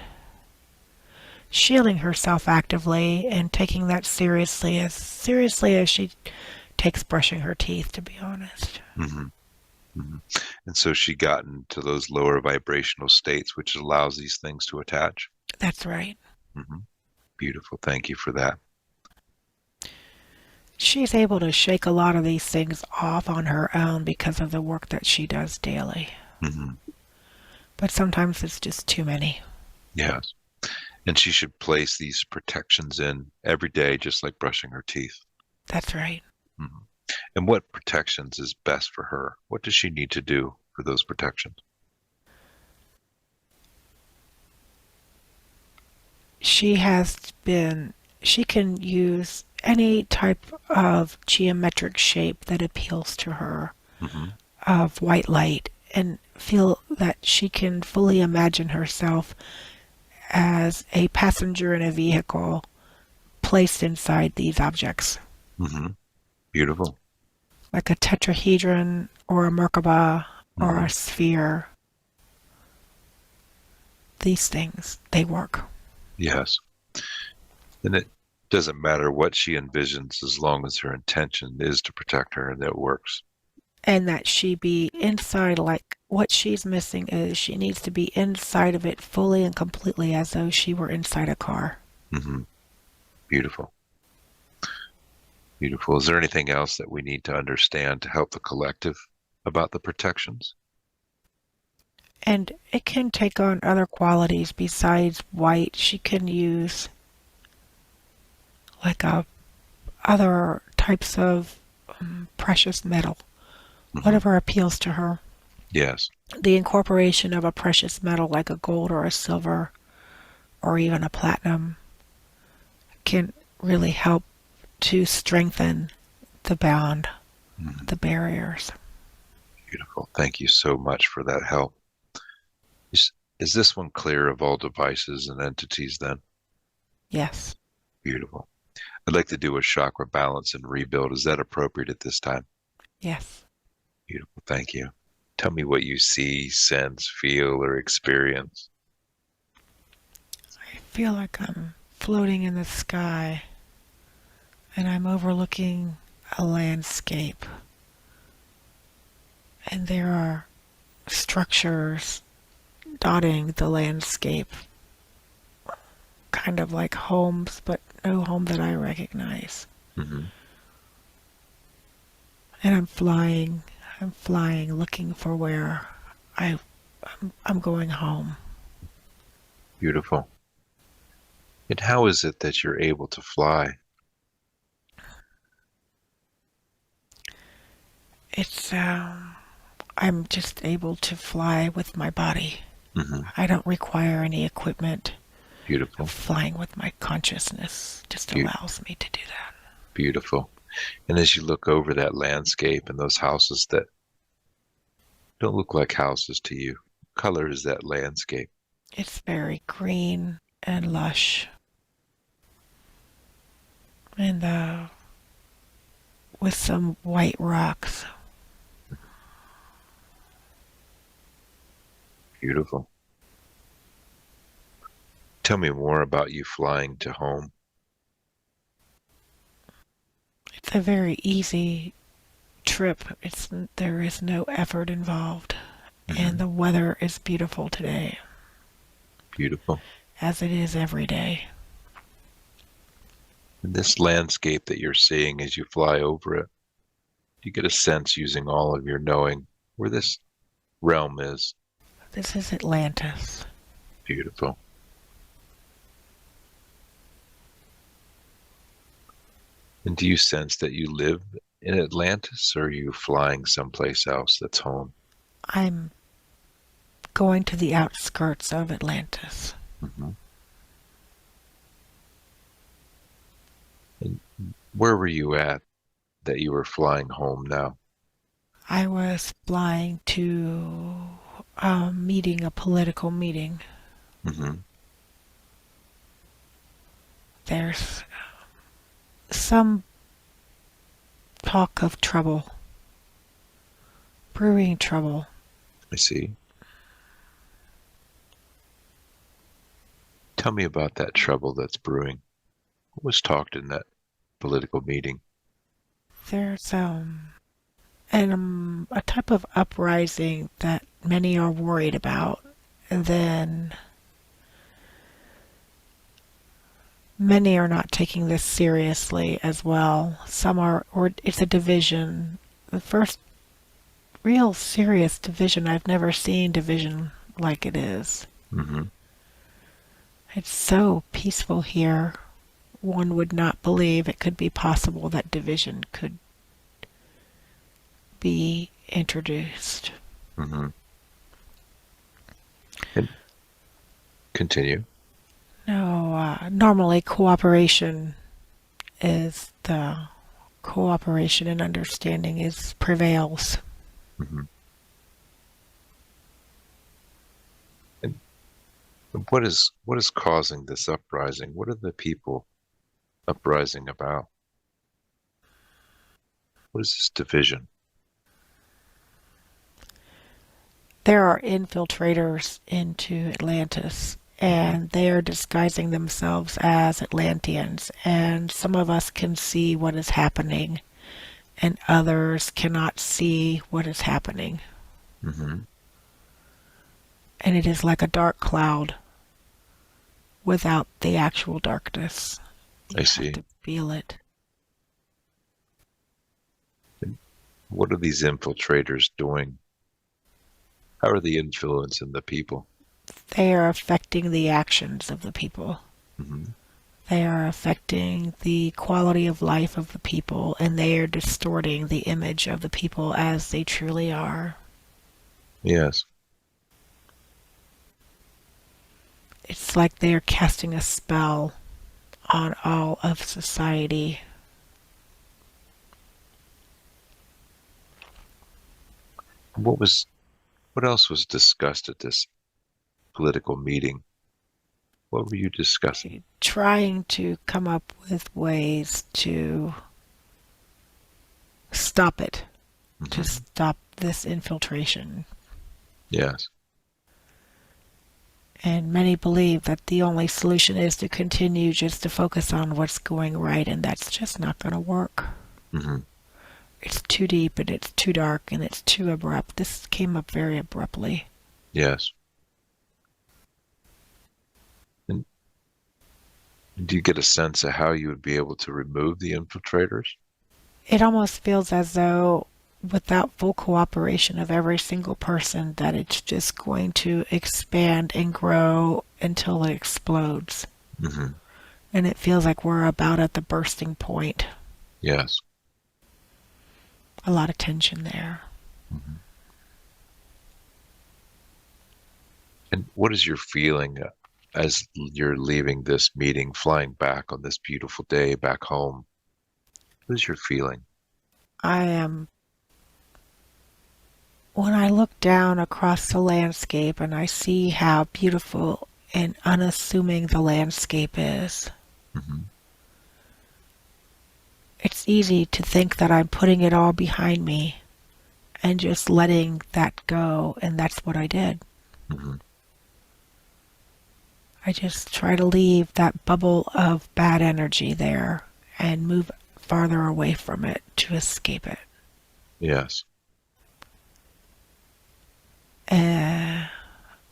shielding herself actively and taking that seriously as she takes brushing her teeth, to be honest. Mm-hmm. Hmm. And so she got into those lower vibrational states, which allows these things to attach. That's right. Hmm. Beautiful. Thank you for that. She's able to shake a lot of these things off on her own because of the work that she does daily. Hmm. But sometimes it's just too many. Yes. And she should place these protections in every day, just like brushing her teeth. That's right. Hmm. And what protections is best for her? What does she need to do for those protections? She has been, she can use any type of geometric shape that appeals to her Hmm. of white light and feel that she can fully imagine herself as a passenger in a vehicle placed inside these objects, Hmm. Beautiful. like a tetrahedron or a Merkaba or Hmm. a sphere. These things, they work. Yes. And it doesn't matter what she envisions as long as her intention is to protect her and it works. And that she be inside, like what she's missing is she needs to be inside of it fully and completely as though she were inside a car. Hmm. Beautiful. Beautiful. Is there anything else that we need to understand to help the collective about the protections? And it can take on other qualities besides white. She can use like other types of precious metal, Hmm. whatever appeals to her. Yes. The incorporation of a precious metal like a gold or a silver or even a platinum can really help to strengthen the bond, Hmm. the barriers. Beautiful. Thank you so much for that help. Is this one clear of all devices and entities then? Yes, Beautiful. I'd like to do a chakra balance and rebuild. Is that appropriate at this time? yes. Beautiful. Thank you. Tell me what you see, sense, feel, or experience. I feel like I'm floating in the sky and I'm overlooking a landscape. And there are structures dotting the landscape, kind of like homes, but no home that I recognize. Hmm. And I'm flying, looking for where I, I'm going home. Beautiful. And how is it that you're able to fly? It's, I'm just able to fly with my body. Hmm. I don't require any equipment. Beautiful. Flying with my consciousness just Be- allows me to do that. Beautiful. And as you look over that landscape and those houses that don't look like houses to you, what color is that landscape? It's very green and lush. And with some white rocks. Beautiful. Tell me more about you flying to home. It's a very easy trip. There is no effort involved. And Hmm. the weather is beautiful today, Beautiful. as it is every day. And this landscape that you're seeing as you fly over it, you get a sense using all of your knowing where this realm is. This is Atlantis. Beautiful. And do you sense that you live in Atlantis or are you flying someplace else that's home? I'm going to the outskirts of Atlantis. Hmm. And where were you at that you were flying home now? I was flying to a meeting, a political meeting. Hmm. There's some talk of trouble, brewing trouble. I see. Tell me about that trouble that's brewing. What was talked in that political meeting? There's and a type of uprising that many are worried about. And then many are not taking this seriously as well. Some are, or it's a division. The first real serious division. I've never seen division like it is. Mm-hmm. It's so peaceful here. One would not believe it could be possible that division could be introduced. Mm-hmm. And continue. No, normally cooperation is the cooperation and understanding is prevails. Mm-hmm. And what is causing this uprising? What are the people uprising about? What is this division? There are infiltrators into Atlantis, Mm-hmm. and they are disguising themselves as Atlanteans, and some of us can see what is happening, and others cannot see what is happening. Mm-hmm. And it is like a dark cloud without the actual darkness. I You have see. to feel it. And what are these infiltrators doing? How are they influencing the people? They are affecting the actions of the people. Mm-hmm. They are affecting the quality of life of the people, and they are distorting the image of the people as they truly are. Yes. It's like they are casting a spell on all of society. What else was discussed at this political meeting? What were you discussing? Trying to come up with ways to stop it, to Mm-hmm. stop this infiltration. Yes. And many believe that the only solution is to continue just to focus on what's going right, and that's just not going to work. Mm-hmm. It's too deep, and it's too dark, and it's too abrupt. This came up very abruptly. Yes. And do you get a sense of how you would be able to remove the infiltrators? It almost feels as though without full cooperation of every single person that it's just going to expand and grow until it explodes. Mm-hmm. And it feels like we're about at the bursting point. Yes. A lot of tension there. Mm-hmm. And what is your feeling as you're leaving this meeting, flying back on this beautiful day back home? What is your feeling? I am, when I look down across the landscape and I see how beautiful and unassuming the landscape is, Mm-hmm. it's easy to think that I'm putting it all behind me and just letting that go, and that's what I did. Mm-hmm. I just try to leave that bubble of bad energy there and move farther away from it to escape it. Yes.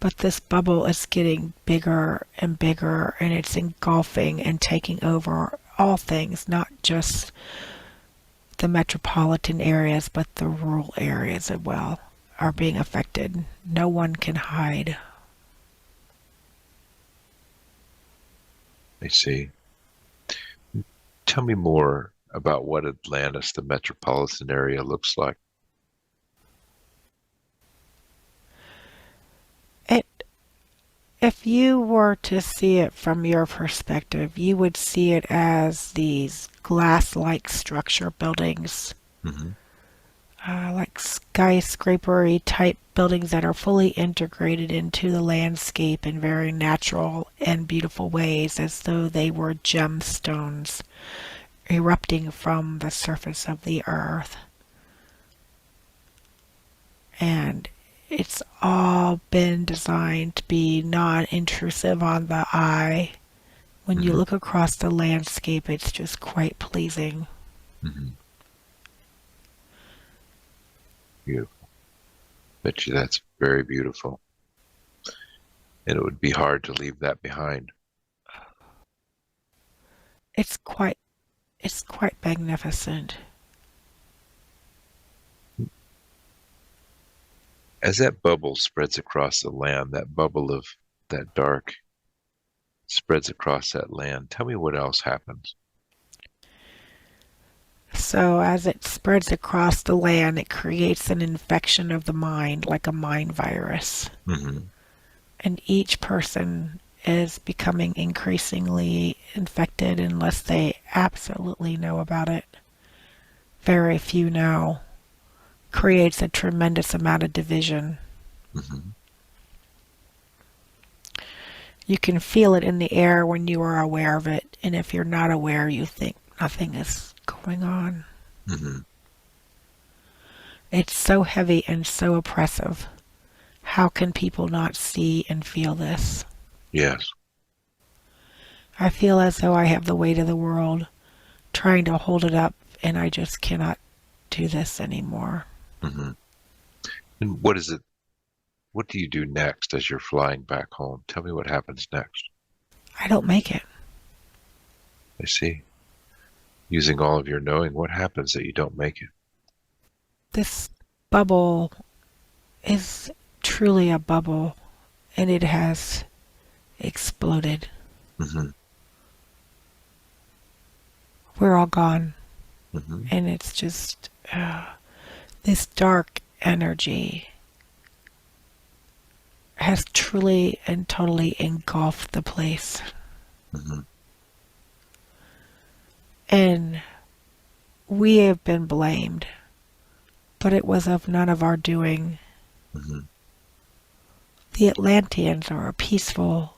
But this bubble is getting bigger and bigger, and it's engulfing and taking over all things, not just the metropolitan areas, but the rural areas as well are being affected. No one can hide. I see. Tell me more about what Atlantis, the metropolitan area, looks like. It, if you were to see it from your perspective, you would see it as these glass-like structure buildings, Mm-hmm. like skyscraper type buildings that are fully integrated into the landscape in very natural and beautiful ways, as though they were gemstones erupting from the surface of the earth. And it's all been designed to be non-intrusive on the eye. When you Mm-hmm. look across the landscape, it's just quite pleasing. Mm-hmm. Beautiful. Bet you that's very beautiful. And it would be hard to leave that behind. It's quite it's quite magnificent. As that bubble spreads across the land, that bubble of that dark spreads across that land, tell me what else happens. So as it spreads across the land, it creates an infection of the mind, like a mind virus. Hmm. And each person is becoming increasingly infected unless they absolutely know about it. Very few know. Creates a tremendous amount of division. Hmm. You can feel it in the air when you are aware of it, and if you're not aware, you think nothing is going on. Hmm. It's so heavy and so oppressive. How can people not see and feel this? Yes. I feel as though I have the weight of the world trying to hold it up, and I just cannot do this anymore. Hmm. And what is it? What do you do next as you're flying back home? Tell me what happens next. I don't make it. I see. Using all of your knowing, what happens that you don't make it? This bubble is truly a bubble, and it has exploded. Hmm. We're all gone, Hmm. and it's just this dark energy has truly and totally engulfed the place. Hmm. And we have been blamed, but it was of none of our doing. Hmm. The Atlanteans are a peaceful,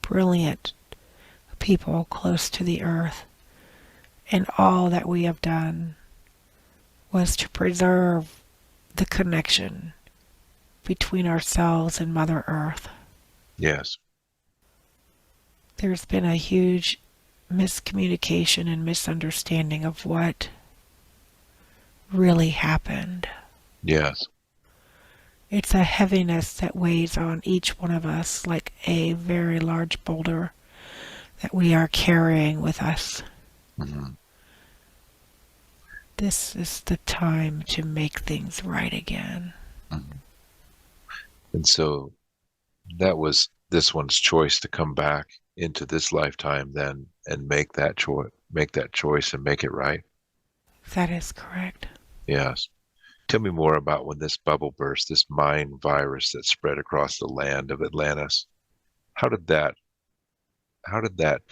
brilliant people close to the earth, and all that we have done was to preserve the connection between ourselves and Mother Earth. Yes. There's been a huge miscommunication and misunderstanding of what really happened. Yes. It's a heaviness that weighs on each one of us like a very large boulder that we are carrying with us. Hmm. This is the time to make things right again. Hmm. And so that was this one's choice to come back into this lifetime then and make that choice and make it right. That is correct. Yes. Tell me more about when this bubble burst, this mind virus that spread across the land of Atlantis. How did that how did that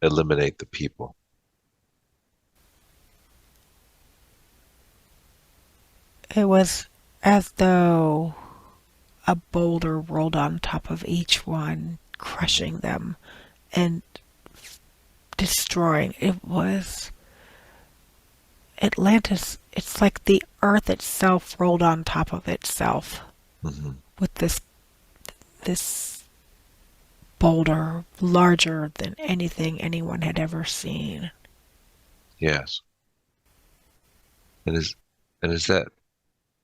eliminate the people? It was as though a boulder rolled on top of each one, crushing them and destroying. It was Atlantis. It's like the earth itself rolled on top of itself Hmm. with this boulder larger than anything anyone had ever seen. Yes. And as that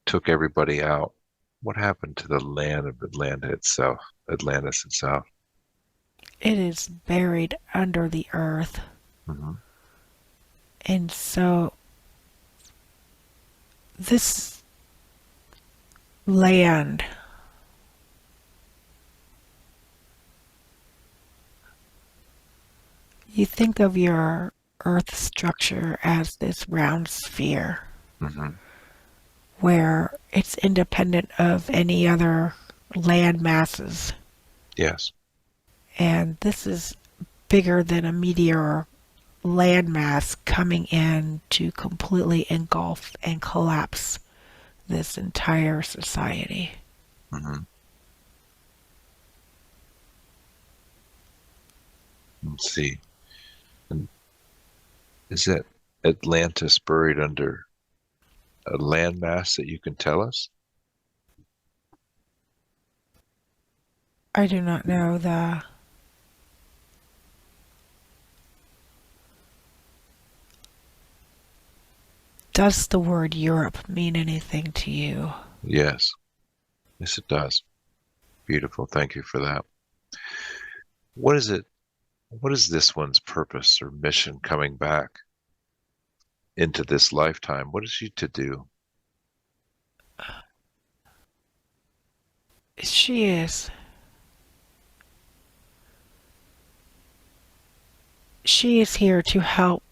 took everybody out, what happened to the land of Atlantis itself? It is buried under the earth. Hmm. And so this land, you think of your earth structure as this round sphere Hmm. where it's independent of any other land masses. Yes. And this is bigger than a meteor landmass coming in to completely engulf and collapse this entire society. Hmm. Let's see. And is that Atlantis buried under a landmass that you can tell us? I do not know Does the word Europe mean anything to you? Yes. Yes, it does. Beautiful. Thank you for that. What is it? What is this one's purpose or mission coming back into this lifetime? What is she to do? She is. She is here to help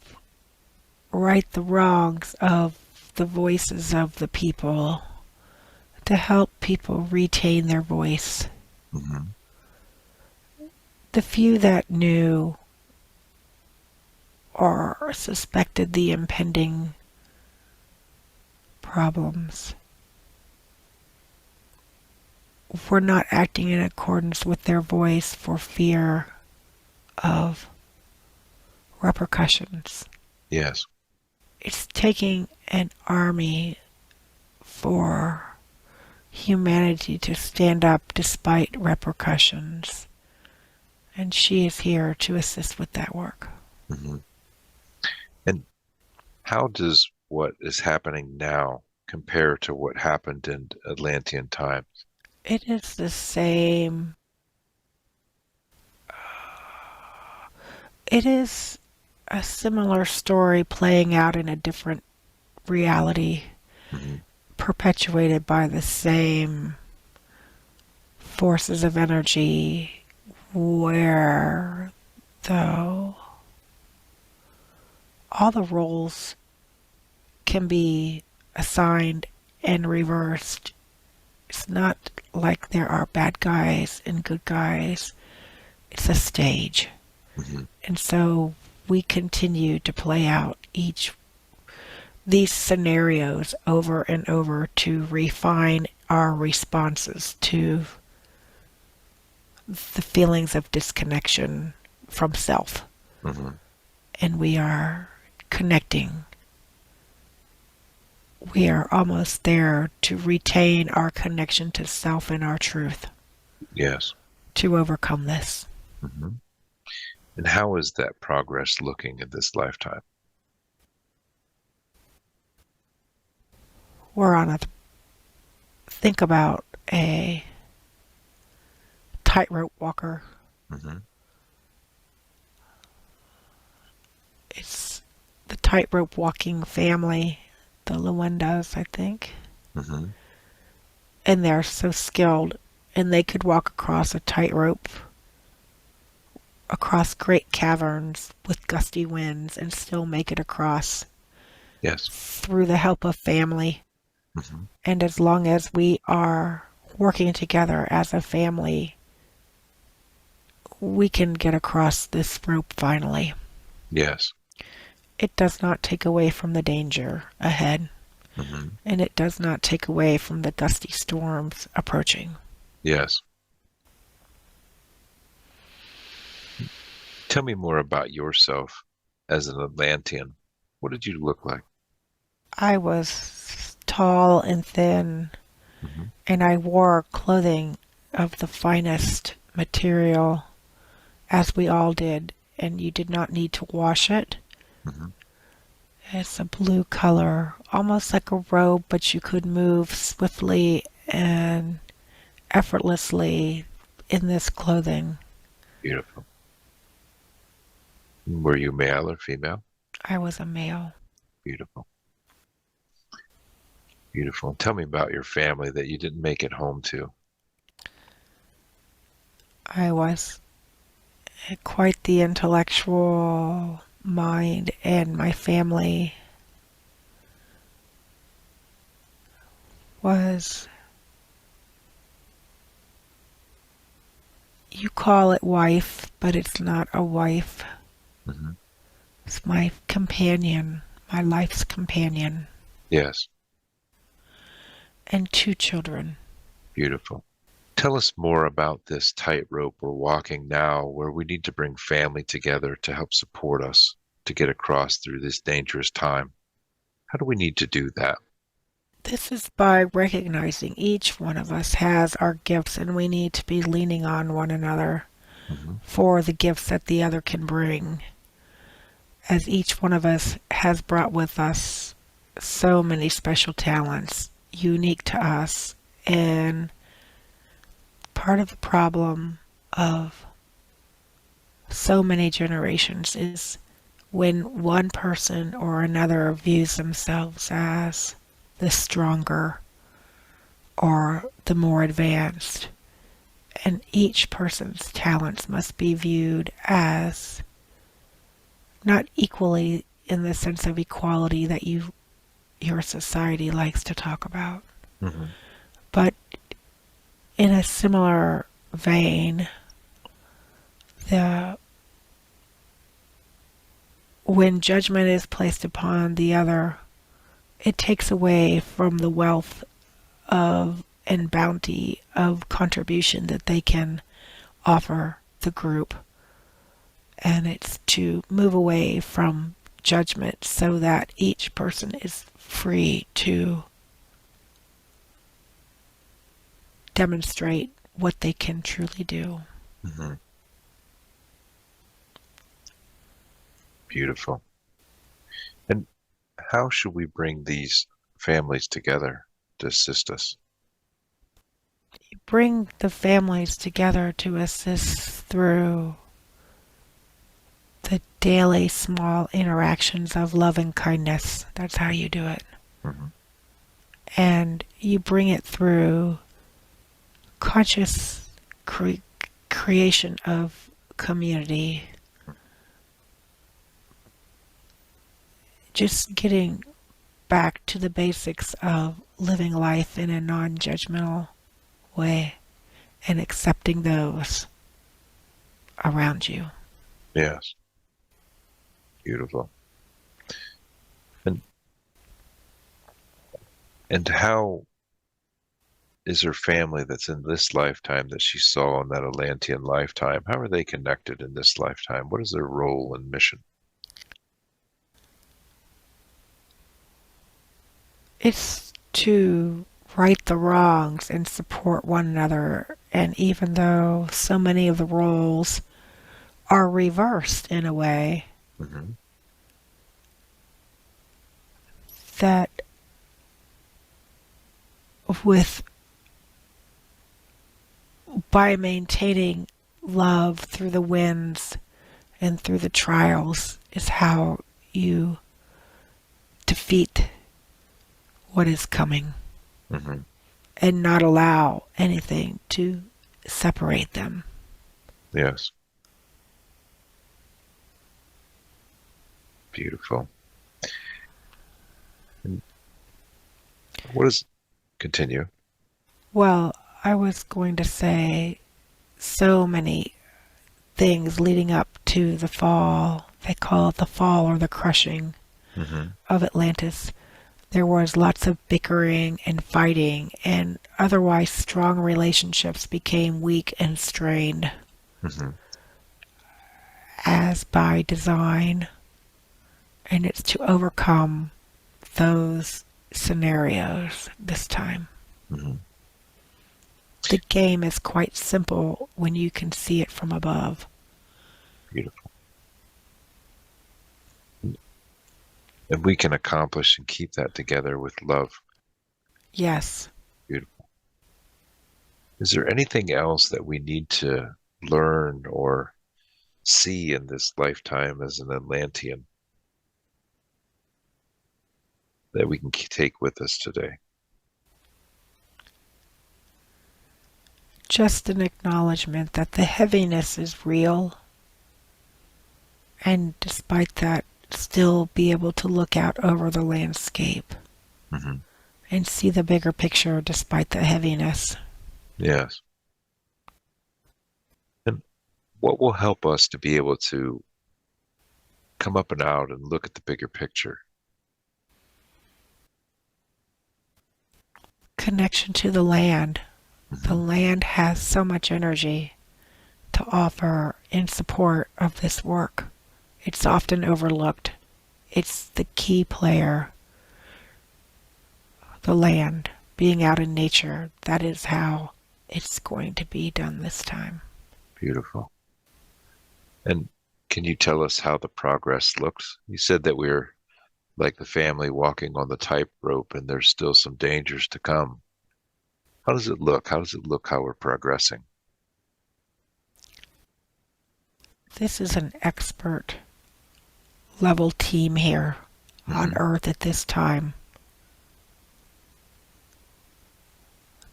right the wrongs of the voices of the people, to help people retain their voice. Hmm. The few that knew or suspected the impending problems were not acting in accordance with their voice for fear of repercussions. Yes. It's taking an army for humanity to stand up despite repercussions. And she is here to assist with that work. Hmm. And how does what is happening now compare to what happened in Atlantean times? It is the same. It is a similar story playing out in a different reality, Hmm. perpetuated by the same forces of energy, where, though, all the roles can be assigned and reversed. It's not like there are bad guys and good guys. It's a stage. Hmm. And so we continue to play out these scenarios over and over to refine our responses to the feelings of disconnection from self. Hmm. And we are connecting. We are almost there to retain our connection to self and our truth Yes. to overcome this. Hmm. And how is that progress looking in this lifetime? We're on a think about a tightrope walker. Hmm. It's the tightrope walking family, the Luendas, I think. Hmm. And they're so skilled, and they could walk across a tightrope, across great caverns with gusty winds, and still make it across Yes. through the help of family. Hmm. And as long as we are working together as a family, we can get across this rope finally. Yes. It does not take away from the danger ahead, Hmm. and it does not take away from the dusty storms approaching. Yes. Tell me more about yourself as an Atlantean. What did you look like? I was tall and thin, Hmm. and I wore clothing of the finest material, as we all did, and you did not need to wash it. Hmm. It's a blue color, almost like a robe, but you could move swiftly and effortlessly in this clothing. Beautiful. Were you male or female? I was a male. Beautiful. Beautiful. Tell me about your family that you didn't make it home to. I was quite the intellectual mind, and my family was, you call it wife, but it's not a wife. Hmm. It's my companion, my life's companion, Yes. and 2 children. Beautiful. Tell us more about this tightrope we're walking now, where we need to bring family together to help support us to get across through this dangerous time. How do we need to do that? This is by recognizing each one of us has our gifts, and we need to be leaning on one another Hmm. for the gifts that the other can bring, as each one of us has brought with us so many special talents unique to us. And part of the problem of so many generations is when one person or another views themselves as the stronger or the more advanced. And each person's talents must be viewed as not equally in the sense of equality that your society likes to talk about, Hmm. but in a similar vein, the when judgment is placed upon the other, it takes away from the wealth of and bounty of contribution that they can offer the group. And it's to move away from judgment so that each person is free to demonstrate what they can truly do. Hmm. Beautiful. And how should we bring these families together to assist us? Bring the families together to assist through the daily small interactions of love and kindness. That's how you do it. Hmm. And you bring it through conscious creation of community. Just getting back to the basics of living life in a non-judgmental way and accepting those around you. Yes. Beautiful. And how is her family that's in this lifetime that she saw in that Atlantean lifetime? How are they connected in this lifetime? What is their role and mission? It's to right the wrongs and support one another. And even though so many of the roles are reversed in a way, Hmm. that with by maintaining love through the wins and through the trials is how you defeat what is coming Hmm. and not allow anything to separate them. Yes. Beautiful. And what is, continue. Well, I was going to say so many things leading up to the fall. They call it the fall or the crushing Hmm. of Atlantis. There was lots of bickering and fighting, and otherwise strong relationships became weak and strained, Hmm. as by design. And it's to overcome those scenarios this time. Hmm. The game is quite simple when you can see it from above. Beautiful. And we can accomplish and keep that together with love. Yes. Beautiful. Is there anything else that we need to learn or see in this lifetime as an Atlantean that we can take with us today? Just an acknowledgement that the heaviness is real, and despite that, still be able to look out over the landscape Hmm. and see the bigger picture despite the heaviness. Yes. And what will help us to be able to come up and out and look at the bigger picture? Connection to the land. The Hmm. land has so much energy to offer in support of this work. It's often overlooked. It's the key player, the land, being out in nature. That is how it's going to be done this time. Beautiful. And can you tell us how the progress looks? You said that we're like the family walking on the tightrope and there's still some dangers to come. How does it look? How does it look how we're progressing? This is an expert level team here on Hmm. Earth at this time.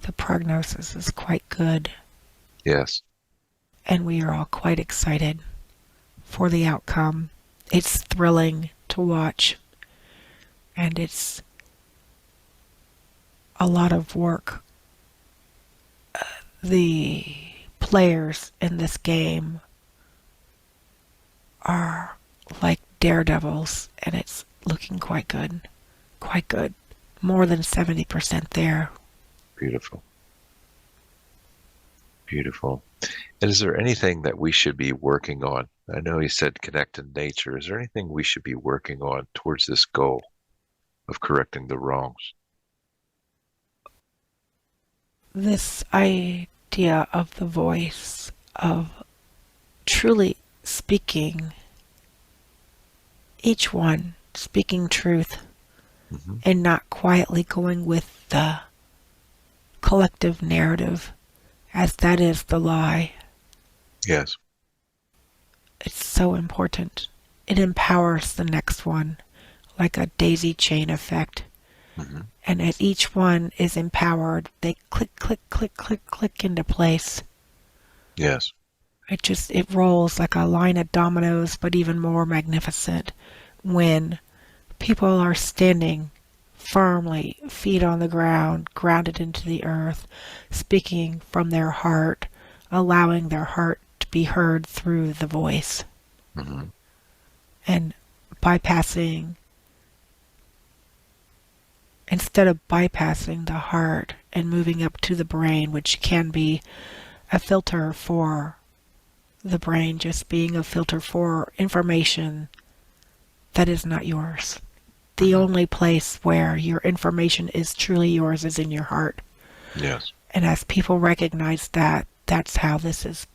The prognosis is quite good, Yes. and we are all quite excited for the outcome. It's thrilling to watch, and it's a lot of work. The players in this game are like daredevils, and it's looking quite good. Quite good. More than 70% there. Beautiful. Beautiful. And is there anything that we should be working on? I know you said connect to nature. Is there anything we should be working on towards this goal of correcting the wrongs? This idea of the voice, of truly speaking, each one speaking truth Hmm. and not quietly going with the collective narrative, as that is the lie. Yes. It's so important. It empowers the next one like a daisy chain effect. Hmm. And as each one is empowered, they click, click, click, click, click into place. Yes. It rolls like a line of dominoes, but even more magnificent when people are standing firmly, feet on the ground, grounded into the earth, speaking from their heart, allowing their heart to be heard through the voice, Hmm. and bypassing, instead of bypassing the heart and moving up to the brain, which can be a filter for the brain, just being a filter for information that is not yours. The Hmm. only place where your information is truly yours is in your heart. Yes. And as people recognize that, that's how this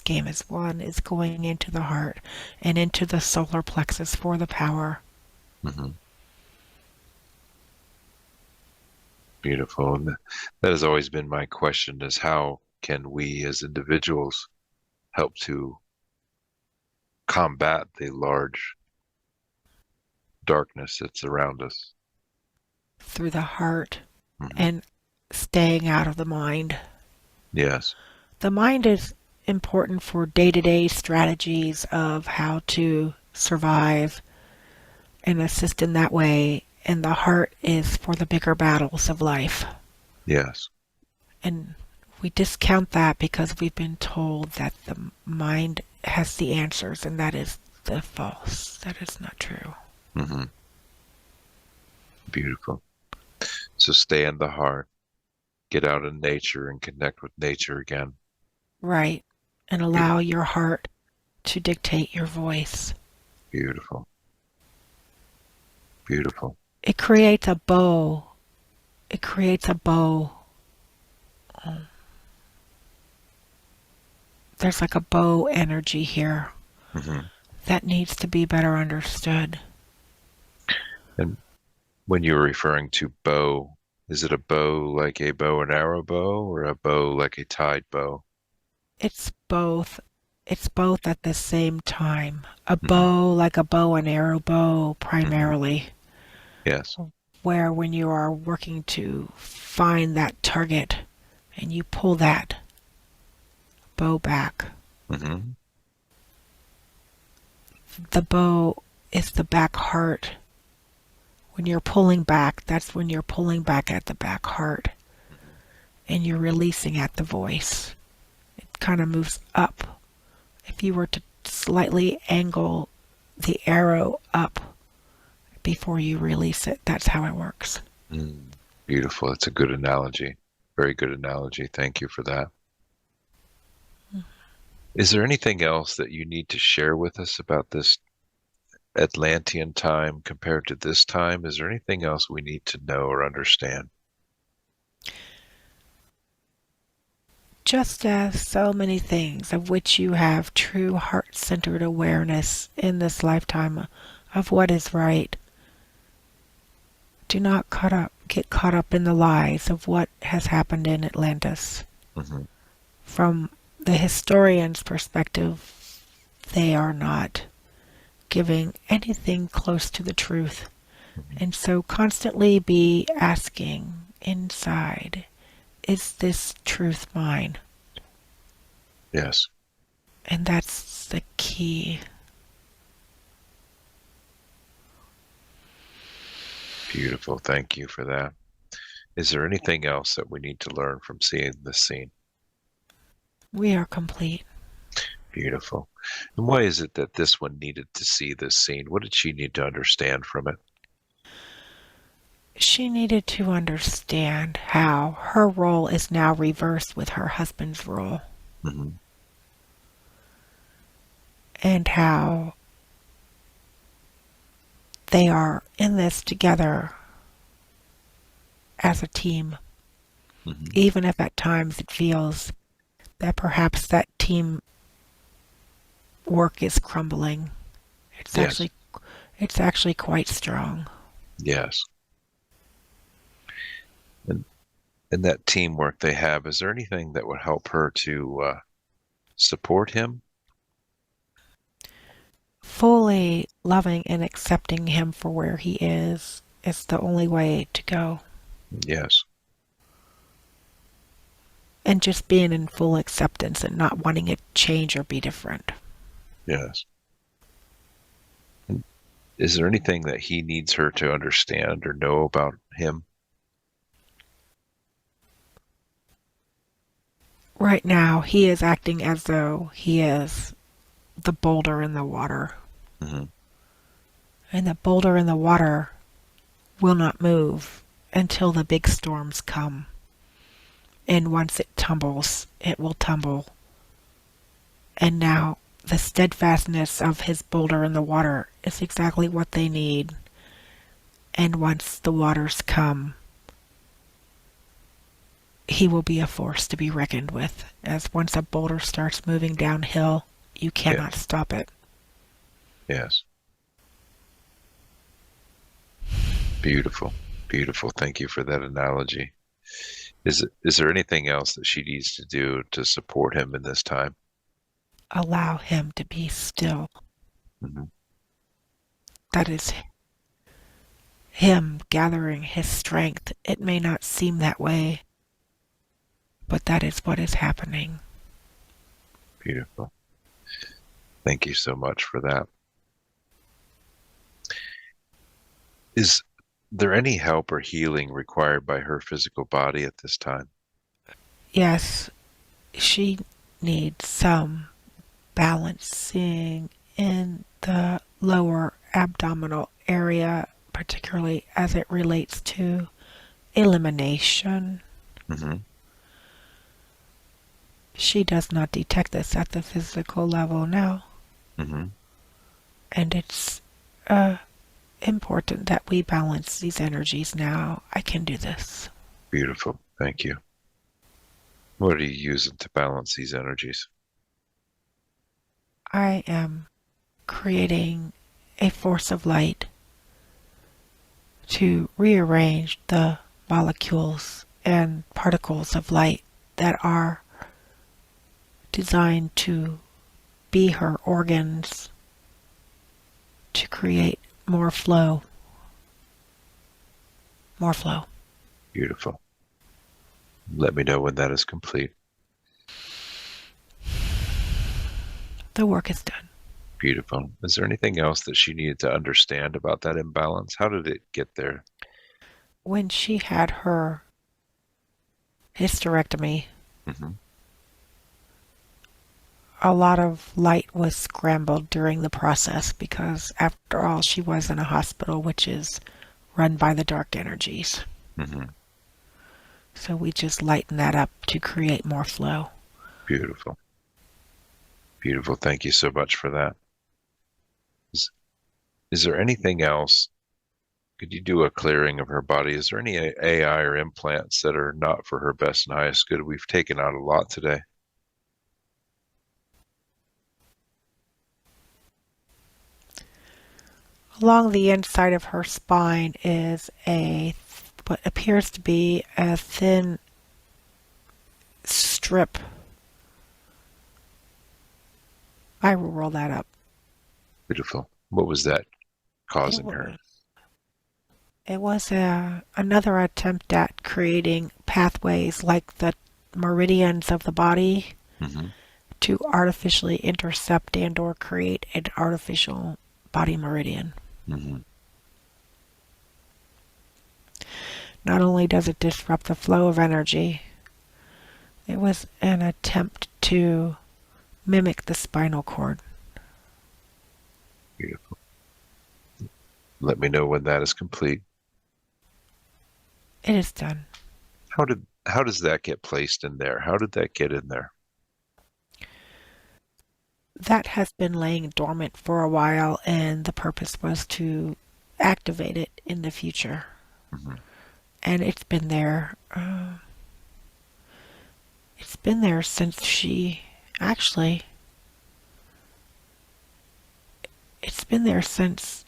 game is won, is going into the heart and into the solar plexus for the power. Hmm. Beautiful. And that has always been my question is how can we as individuals help to combat the large darkness that's around us? Through the heart Hmm. and staying out of the mind. Yes. The mind is important for day-to-day strategies of how to survive and assist in that way, and the heart is for the bigger battles of life. Yes. And we discount that because we've been told that the mind has the answers, and that is the false. That is not true. Hmm. Beautiful. So stay in the heart, get out in nature and connect with nature again. Right. And allow Beautiful. your heart to dictate your voice. Beautiful. Beautiful. It creates a bow. It creates a bow. There's like a bow energy here Hmm. that needs to be better understood. And when you're referring to bow, is it a bow like a bow and arrow bow or a bow like a tied bow? It's both. It's both at the same time. A Hmm. bow, like a bow and arrow bow, Hmm. primarily, Yes. where when you are working to find that target and you pull that bow back, Hmm. the bow is the back heart. When you're pulling back, that's when you're pulling back at the back heart and you're releasing at the voice. It kind of moves up. If you were to slightly angle the arrow up before you release it, that's how it works. Mm. Beautiful. That's a good analogy. Very good analogy. Thank you for that. Is there anything else that you need to share with us about this Atlantean time compared to this time? Is there anything else we need to know or understand? Just as so many things of which you have true heart-centered awareness in this lifetime of what is right, Do not get caught up in the lies of what has happened in Atlantis. Hmm. From the historian's perspective, they are not giving anything close to the truth. Hmm. And so constantly be asking inside, is this truth mine? Yes. And that's the key. Beautiful. Thank you for that. Is there anything else that we need to learn from seeing this scene? We are complete. Beautiful. And why is it that this one needed to see this scene? What did she need to understand from it? She needed to understand how her role is now reversed with her husband's role, Hmm. and how they are in this together as a team, Hmm. even if at times it feels that perhaps that team work is crumbling. It's Yes. actually it's actually quite strong. Yes. And in that teamwork they have, is there anything that would help her to support him? Fully loving and accepting him for where he is the only way to go. Yes. And just being in full acceptance and not wanting it to change or be different. Yes. And is there anything that he needs her to understand or know about him? Right now, he is acting as though he is the boulder in the water. Hmm. And the boulder in the water will not move until the big storms come. And once it tumbles, it will tumble. And now the steadfastness of his boulder in the water is exactly what they need. And once the waters come, he will be a force to be reckoned with. As once a boulder starts moving downhill, you cannot Yes. stop it. Yes. Beautiful. Beautiful. Thank you for that analogy. Is there anything else that she needs to do to support him in this time? Allow him to be still. Hmm. That is him gathering his strength. It may not seem that way, but that is what is happening. Beautiful. Thank you so much for that. Is there any help or healing required by her physical body at this time? Yes, she needs some balancing in the lower abdominal area, particularly as it relates to elimination. Hmm. She does not detect this at the physical level now, Hmm. and it's uh, important that we balance these energies now. I can do this. Beautiful. Thank you. What are you using to balance these energies? I am creating a force of light to rearrange the molecules and particles of light that are designed to be her organs to create more flow. More flow. Beautiful. Let me know when that is complete. The work is done. Beautiful. Is there anything else that she needed to understand about that imbalance? How did it get there? When she had her hysterectomy, Hmm. a lot of light was scrambled during the process because, after all, she was in a hospital which is run by the dark energies. Hmm. So we just lighten that up to create more flow. Beautiful. Beautiful. Thank you so much for that. Is, is there anything else? Could you do a clearing of her body? Is there any AI or implants that are not for her best and highest good? We've taken out a lot today. Along the inside of her spine is what appears to be a thin strip. I will roll that up. Beautiful. What was that It causing her? was, it was another attempt at creating pathways like the meridians of the body Hmm. to artificially intercept and or create an artificial body meridian. Hmm. Not only does it disrupt the flow of energy, it was an attempt to mimic the spinal cord. Beautiful. Let me know when that is complete. It is done. How does that get placed in there? How did that get in there? That has been laying dormant for a while, and the purpose was to activate it in the future. Hmm. And it's been there. It's been there since actually, it's been there since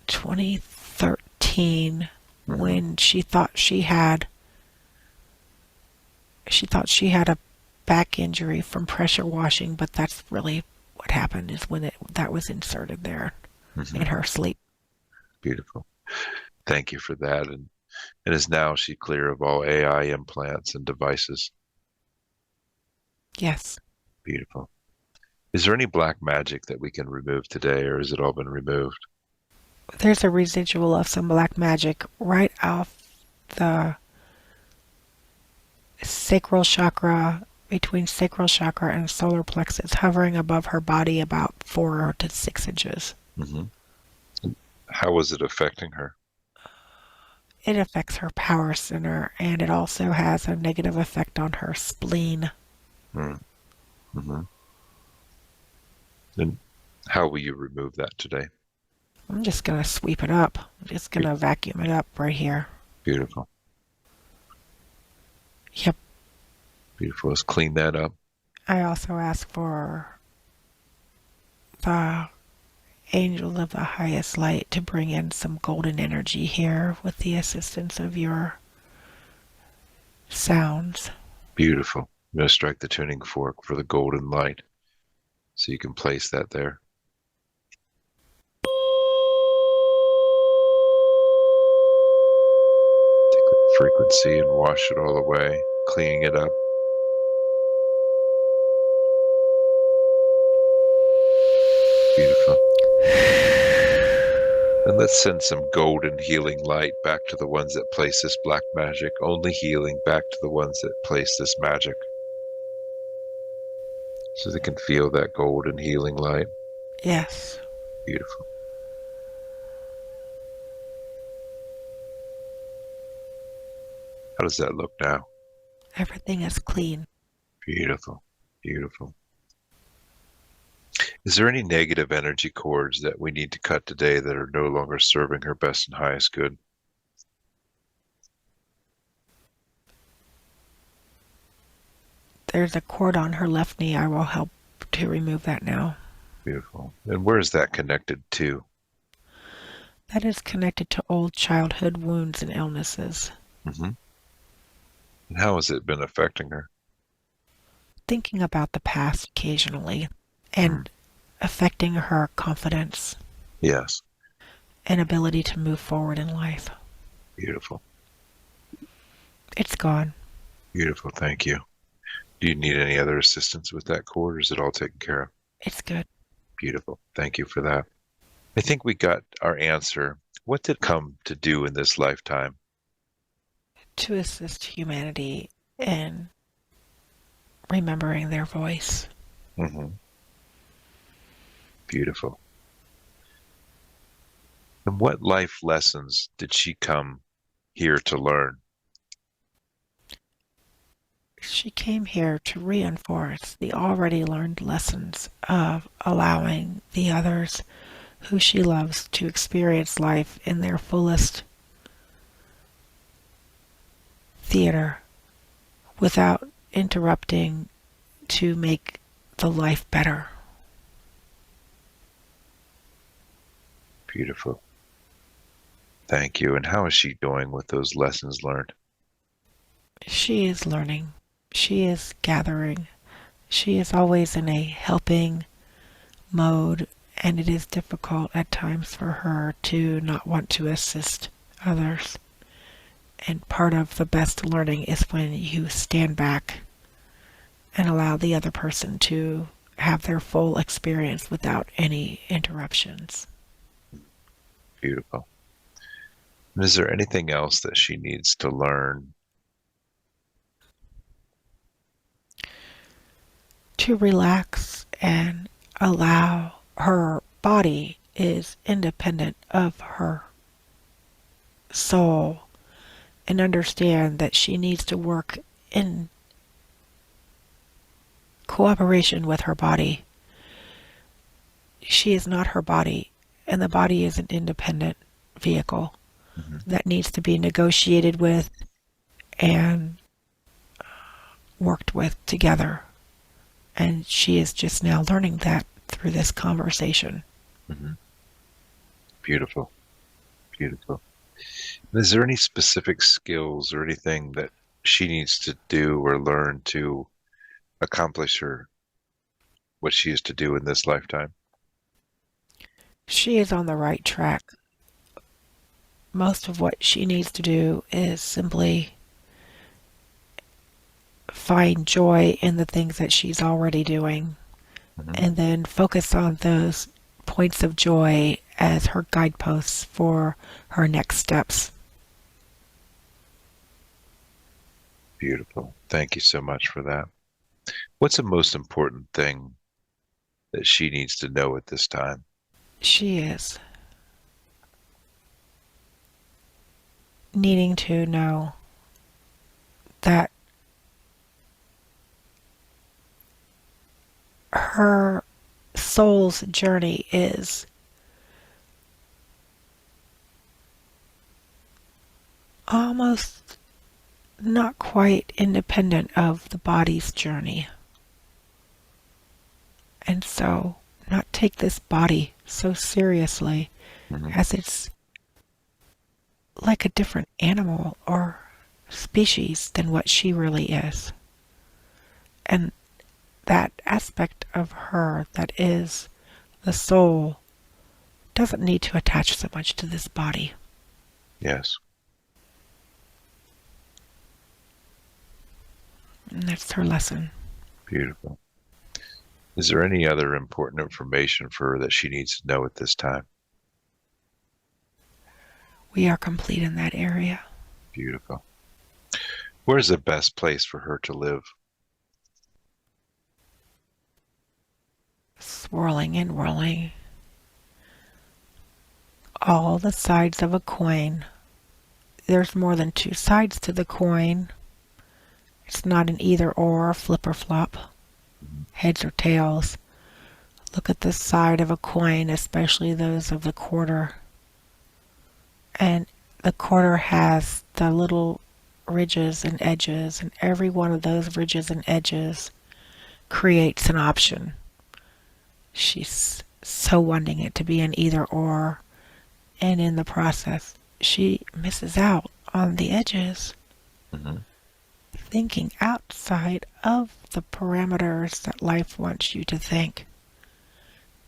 2013 Hmm. when she thought she had a back injury from pressure washing, but that's really what happened is when that was inserted there in Hmm. her sleep. Beautiful. Thank you for that. And is now she clear of all AI implants and devices? Yes. Beautiful. Is there any black magic that we can remove today, or has it all been removed? There's a residual of some black magic right off the sacral chakra, between sacral chakra and solar plexus, hovering above her body about 4 to 6 inches. Hmm. How was it affecting her? It affects her power center, and it also has a negative effect on her spleen. Mm-hmm. And how will you remove that today? I'm just going to sweep it up. I'm just going Be- to vacuum it up right here. Beautiful. Yep. Beautiful. Let's clean that up. I also ask for the angel of the highest light to bring in some golden energy here with the assistance of your sounds. Beautiful. I'm going to strike the tuning fork for the golden light so you can place that there. Take that frequency and wash it all away, cleaning it up. Beautiful. And let's send some golden healing light back to the ones that place this black magic, only healing back to the ones that place this magic, so they can feel that golden healing light. Yes. Beautiful. How does that look now? Everything is clean. Beautiful. Beautiful. Is there any negative energy cords that we need to cut today that are no longer serving her best and highest good? There's a cord on her left knee. I will help to remove that now. Beautiful. And where is that connected to? That is connected to old childhood wounds and illnesses. Hmm. And how has it been affecting her? Thinking about the past occasionally Mm. and affecting her confidence Yes. and ability to move forward in life. Beautiful. It's gone. Beautiful. Thank you. Do you need any other assistance with that cord, or is it all taken care of? It's good. Beautiful. Thank you for that. I think we got our answer. What did come to do in this lifetime? To assist humanity in remembering their voice. Hmm. Beautiful. And what life lessons did she come here to learn? She came here to reinforce the already learned lessons of allowing the others who she loves to experience life in their fullest theater without interrupting to make the life better. Beautiful. Thank you. And how is she doing with those lessons learned? She is learning. She is gathering. She is always in a helping mode, and it is difficult at times for her to not want to assist others. And part of the best learning is when you stand back and allow the other person to have their full experience without any interruptions. Beautiful. And is there anything else that she needs to learn? To relax and allow her body is independent of her soul, and understand that she needs to work in cooperation with her body. She is not her body, and the body is an independent vehicle that needs to be negotiated with and worked with together. And she is just now learning that through this conversation. Mm-hmm. Beautiful. Beautiful. Is there any specific skills or anything that she needs to do or learn to accomplish what she is to do in this lifetime? She is on the right track. Most of what she needs to do is simply find joy in the things that she's already doing, and then focus on those points of joy as her guideposts for her next steps. Beautiful. Thank you so much for that. What's the most important thing that she needs to know at this time? She is needing to know that her soul's journey is almost not quite independent of the body's journey. And so not take this body so seriously, as it's like a different animal or species than what she really is. And that aspect of her that is the soul doesn't need to attach so much to this body. Yes. And that's her lesson. Beautiful. Is there any other important information for her that she needs to know at this time? We are complete in that area. Beautiful. Where's the best place for her to live? Swirling and whirling. All the sides of a coin. There's more than two sides to the coin. It's not an either or, flip or flop, heads or tails. Look at the side of a coin, especially those of the quarter. And the quarter has the little ridges and edges, and every one of those ridges and edges creates an option. She's so wanting it to be an either or, and in the process, she misses out on the edges. Thinking outside of the parameters that life wants you to think.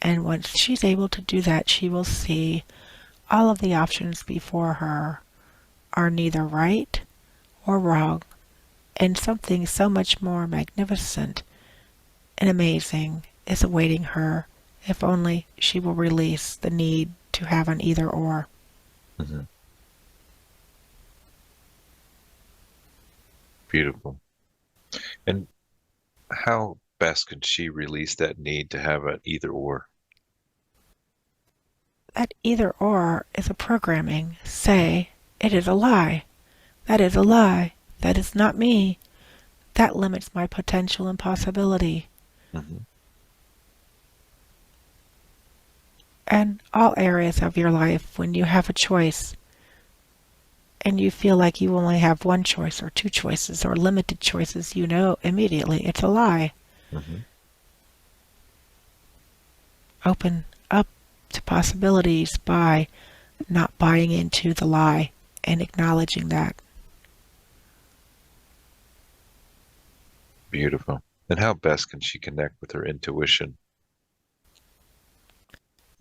And once she's able to do that, she will see all of the options before her are neither right or wrong, and something so much more magnificent and amazing is awaiting her if only she will release the need to have an either or. Beautiful. And how best can she release that need to have an either or? That either or is a programming. Say, it is a lie. That is a lie. That is not me. That limits my potential and possibility. And all areas of your life, when you have a choice and you feel like you only have one choice or two choices or limited choices, you know immediately it's a lie. Open up to possibilities by not buying into the lie and acknowledging that. Beautiful. And how best can she connect with her intuition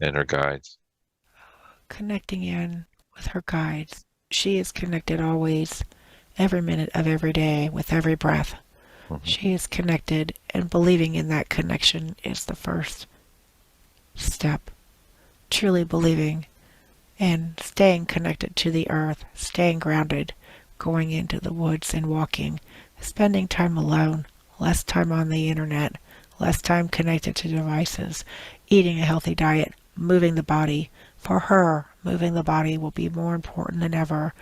and her guides? Connecting in with her guides. She is connected always, every minute of every day, with every breath. Hmm. She is connected, and believing in that connection is the first step. Truly believing and staying connected to the earth, staying grounded, going into the woods and walking, spending time alone, less time on the internet, less time connected to devices, eating a healthy diet, moving the body. For her, moving the body will be more important than ever.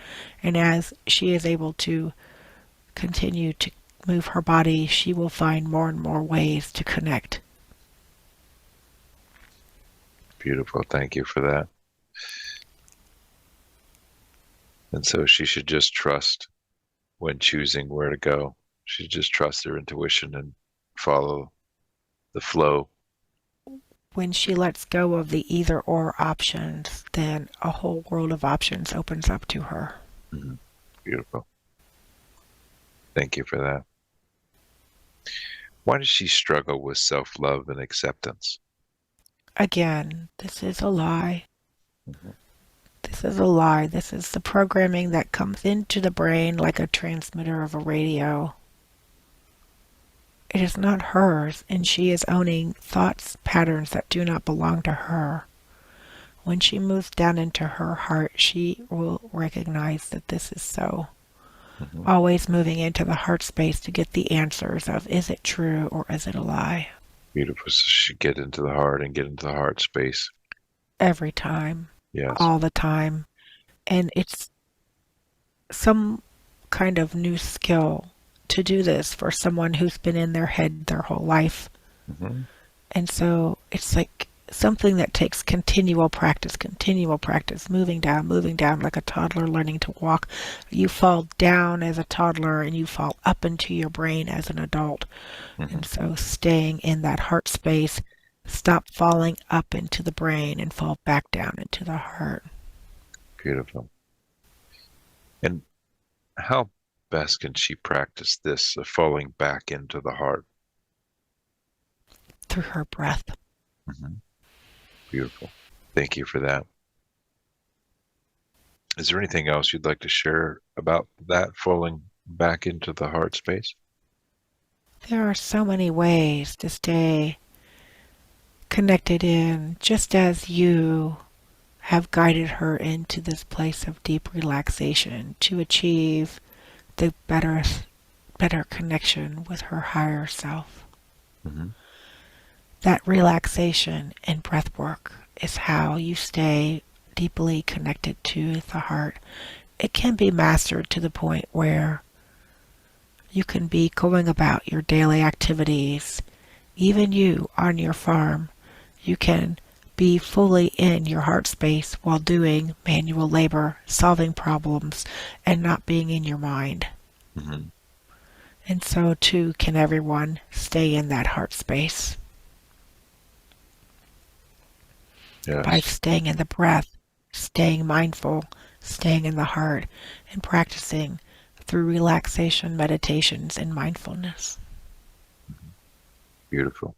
And as she is able to continue to move her body, she will find more and more ways to connect. Beautiful. Thank you for that. And so she should just trust when choosing where to go. She should just trust her intuition and follow the flow. When she lets go of the either or options, then a whole world of options opens up to her. Hmm. Beautiful. Thank you for that. Why does she struggle with self-love and acceptance? Again, this is a lie. Hmm. This is a lie. This is the programming that comes into the brain like a transmitter of a radio. It is not hers, and she is owning thoughts, patterns that do not belong to her. When she moves down into her heart, she will recognize that this is so. Hmm. Always moving into the heart space to get the answers of is it true or is it a lie? Beautiful. So she get into the heart and get into the heart space. Every time, Yes. all the time. And it's some kind of new skill to do this for someone who's been in their head their whole life. Hmm. And so it's like something that takes continual practice, moving down like a toddler learning to walk. You fall down as a toddler and you fall up into your brain as an adult. Hmm. And so staying in that heart space, stop falling up into the brain and fall back down into the heart. Beautiful. And how best can she practice this of falling back into the heart? Through her breath. Hmm. Beautiful. Thank you for that. Is there anything else you'd like to share about that falling back into the heart space? There are so many ways to stay connected in, just as you have guided her into this place of deep relaxation to achieve the better connection with her higher self. Hmm. That relaxation and breath work is how you stay deeply connected to the heart. It can be mastered to the point where you can be going about your daily activities. Even you on your farm, you can be fully in your heart space while doing manual labor, solving problems, and not being in your mind. Hmm. And so too can everyone stay in that heart space by Yes. staying in the breath, staying mindful, staying in the heart, and practicing through relaxation, meditations, and mindfulness. Beautiful.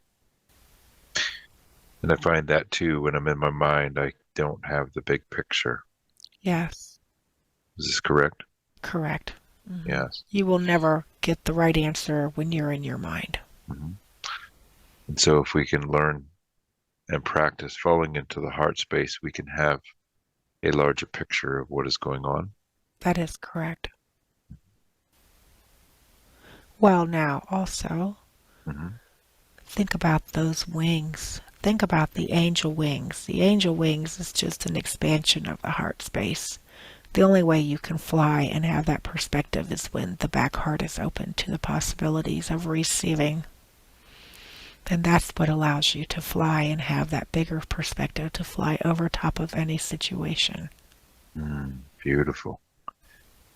And I find that too, when I'm in my mind, I don't have the big picture. Yes, Is this correct? correct. Yes. You will never get the right answer when you're in your mind. Hmm. And so if we can learn and practice falling into the heart space, we can have a larger picture of what is going on. That is correct. Well, now also Hmm. think about those wings. Think about the angel wings. The angel wings is just an expansion of the heart space. The only way you can fly and have that perspective is when the back heart is open to the possibilities of receiving. And that's what allows you to fly and have that bigger perspective to fly over top of any situation. Beautiful.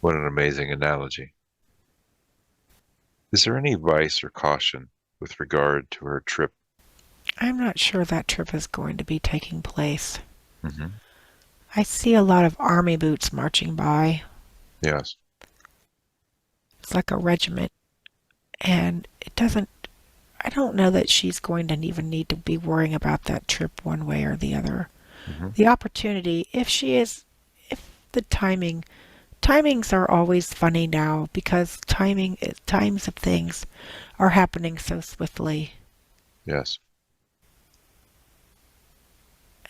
What an amazing analogy. Is there any advice or caution with regard to her trip I'm not sure that trip is going to be taking place. Hmm. I see a lot of army boots marching by. Yes. It's like a regiment, and I don't know that she's going to even need to be worrying about that trip one way or the other. Hmm. The opportunity, if the timings are always funny now because times of things are happening so swiftly. Yes.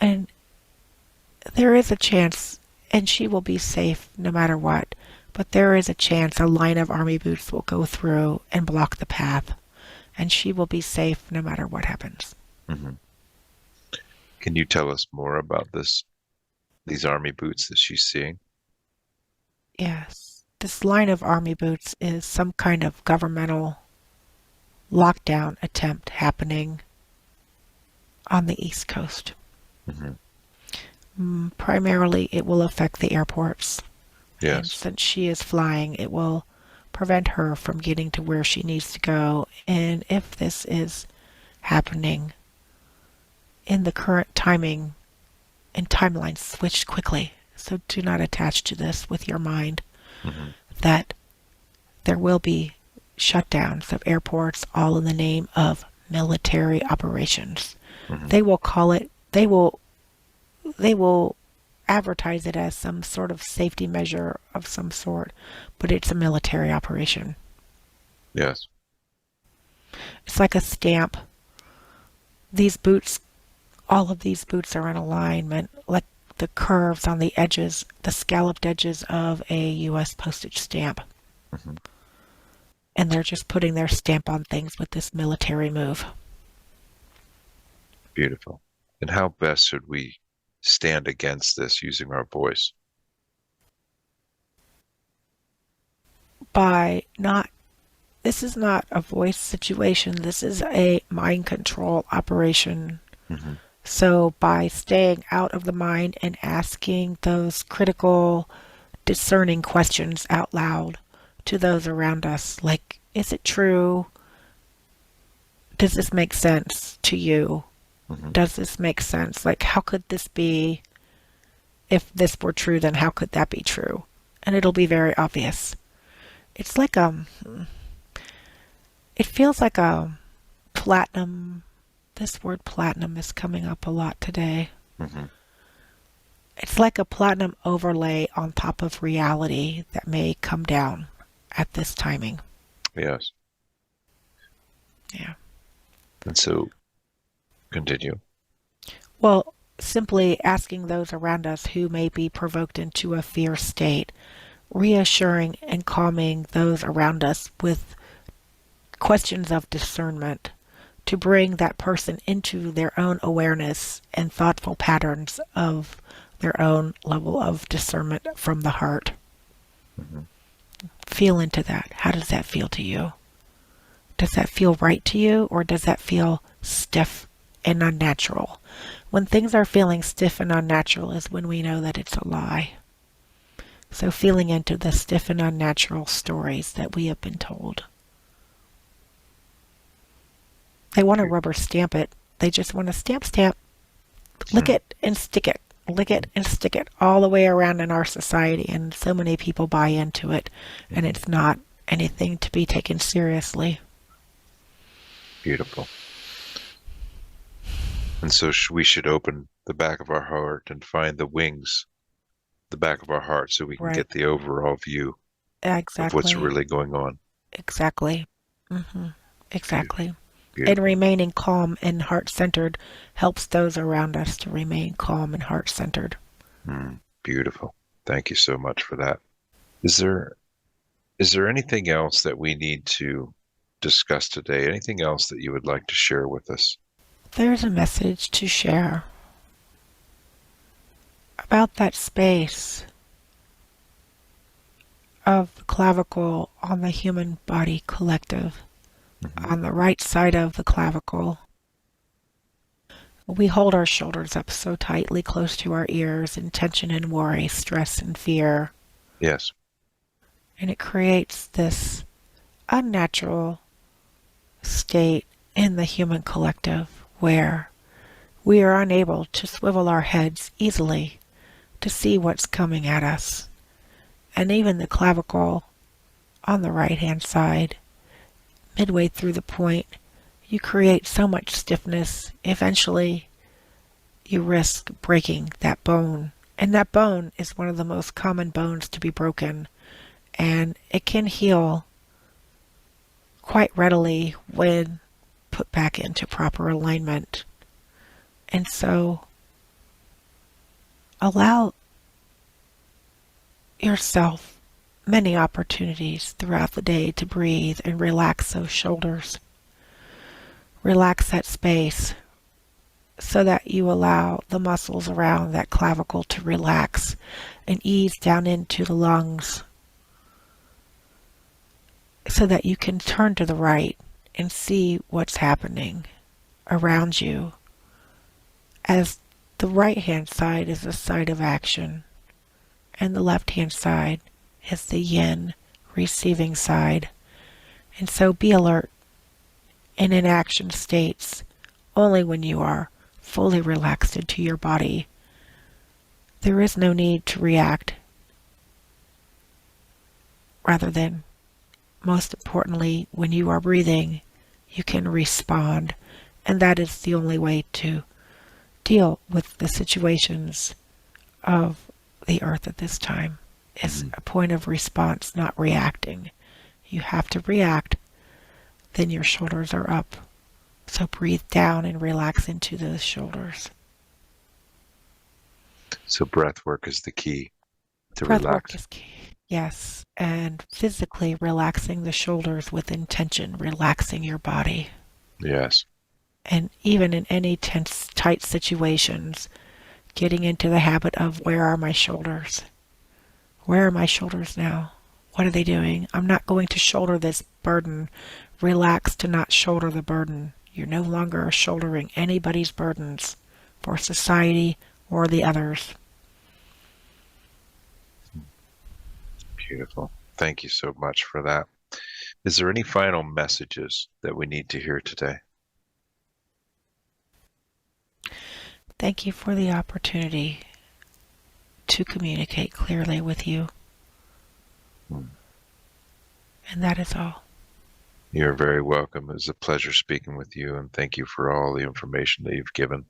And there is a chance, and she will be safe no matter what, but there is a chance a line of army boots will go through and block the path, and she will be safe no matter what happens. Hmm. Can you tell us more about these army boots that she's seeing? Yes. This line of army boots is some kind of governmental lockdown attempt happening on the East Coast. Hmm. Primarily, it will affect the airports. And Yes. since she is flying, it will prevent her from getting to where she needs to go. And if this is happening in the current timing and timelines switch quickly, so do not attach to this with your mind Hmm. that there will be shutdowns of airports all in the name of military operations. Hmm. They will call it, they will advertise it as some sort of safety measure of some sort, but it's a military operation. Yes. It's like a stamp. These boots, all of these boots are in alignment, like the curves on the edges, the scalloped edges of a U.S. postage stamp. Hmm. And they're just putting their stamp on things with this military move. Beautiful. And how best should we stand against this using our voice? By not, this is not a voice situation, this is a mind control operation. Hmm. So by staying out of the mind and asking those critical, discerning questions out loud to those around us, like, is it true? Does this make sense to you? Hmm. Does this make sense? Like, how could this be? If this were true, then how could that be true? And it'll be very obvious. It's like it feels like a platinum. This word platinum is coming up a lot today. Hmm. It's like a platinum overlay on top of reality that may come down at this timing. Yes. Yeah. And so continue. Well, simply asking those around us who may be provoked into a fear state, reassuring and calming those around us with questions of discernment to bring that person into their own awareness and thoughtful patterns of their own level of discernment from the heart. Hmm. Feel into that. How does that feel to you? Does that feel right to you, or does that feel stiff and unnatural? When things are feeling stiff and unnatural is when we know that it's a lie. So feeling into the stiff and unnatural stories that we have been told. They want to rubber stamp it. They just want to stamp, lick Hmm. it and stick it. Lick it and stick it all the way around in our society, and so many people buy into it, and Hmm. it's not anything to be taken seriously. Beautiful. And so we should open the back of our heart and find the wings, the back of our heart, so we can Right. get the overall view of what's Exactly. really going on. Exactly. Beautiful. Exactly. And Beautiful. remaining calm and heart centered helps those around us to remain calm and heart centered. Beautiful. Thank you so much for that. Is there is there anything else that we need to discuss today? Anything else that you would like to share with us? There's a message to share about that space of the clavicle on the human body collective. Hmm. On the right side of the clavicle, we hold our shoulders up so tightly close to our ears in tension and worry, stress and fear. Yes. And it creates this unnatural state in the human collective where we are unable to swivel our heads easily to see what's coming at us. And even the clavicle on the right-hand side, midway through the point, you create so much stiffness, eventually you risk breaking that bone. And that bone is one of the most common bones to be broken. And it can heal quite readily when put back into proper alignment. And so allow yourself many opportunities throughout the day to breathe and relax those shoulders. Relax that space so that you allow the muscles around that clavicle to relax and ease down into the lungs so that you can turn to the right and see what's happening around you, as the right hand side is the side of action and the left hand side is the yin receiving side. And so be alert and in action states only when you are fully relaxed into your body. There is no need to react, rather than, most importantly, when you are breathing, you can respond. And that is the only way to deal with the situations of the earth at this time, is a point of response, not reacting. You have to react, then your shoulders are up. So breathe down and relax into those shoulders. So breath work is the key to Breath work relax. is key. Yes, and physically relaxing the shoulders with intention, relaxing your body. Yes. And even in any tense, tight situations, getting into the habit of, where are my shoulders? Where are my shoulders now? What are they doing? I'm not going to shoulder this burden. Relax to not shoulder the burden. You're no longer shouldering anybody's burdens for society or the others. Beautiful. Thank you so much for that. Is there any final messages that we need to hear today? Thank you for the opportunity to communicate clearly with you. And that is all. You're very welcome. It was a pleasure speaking with you, and thank you for all the information that you've given.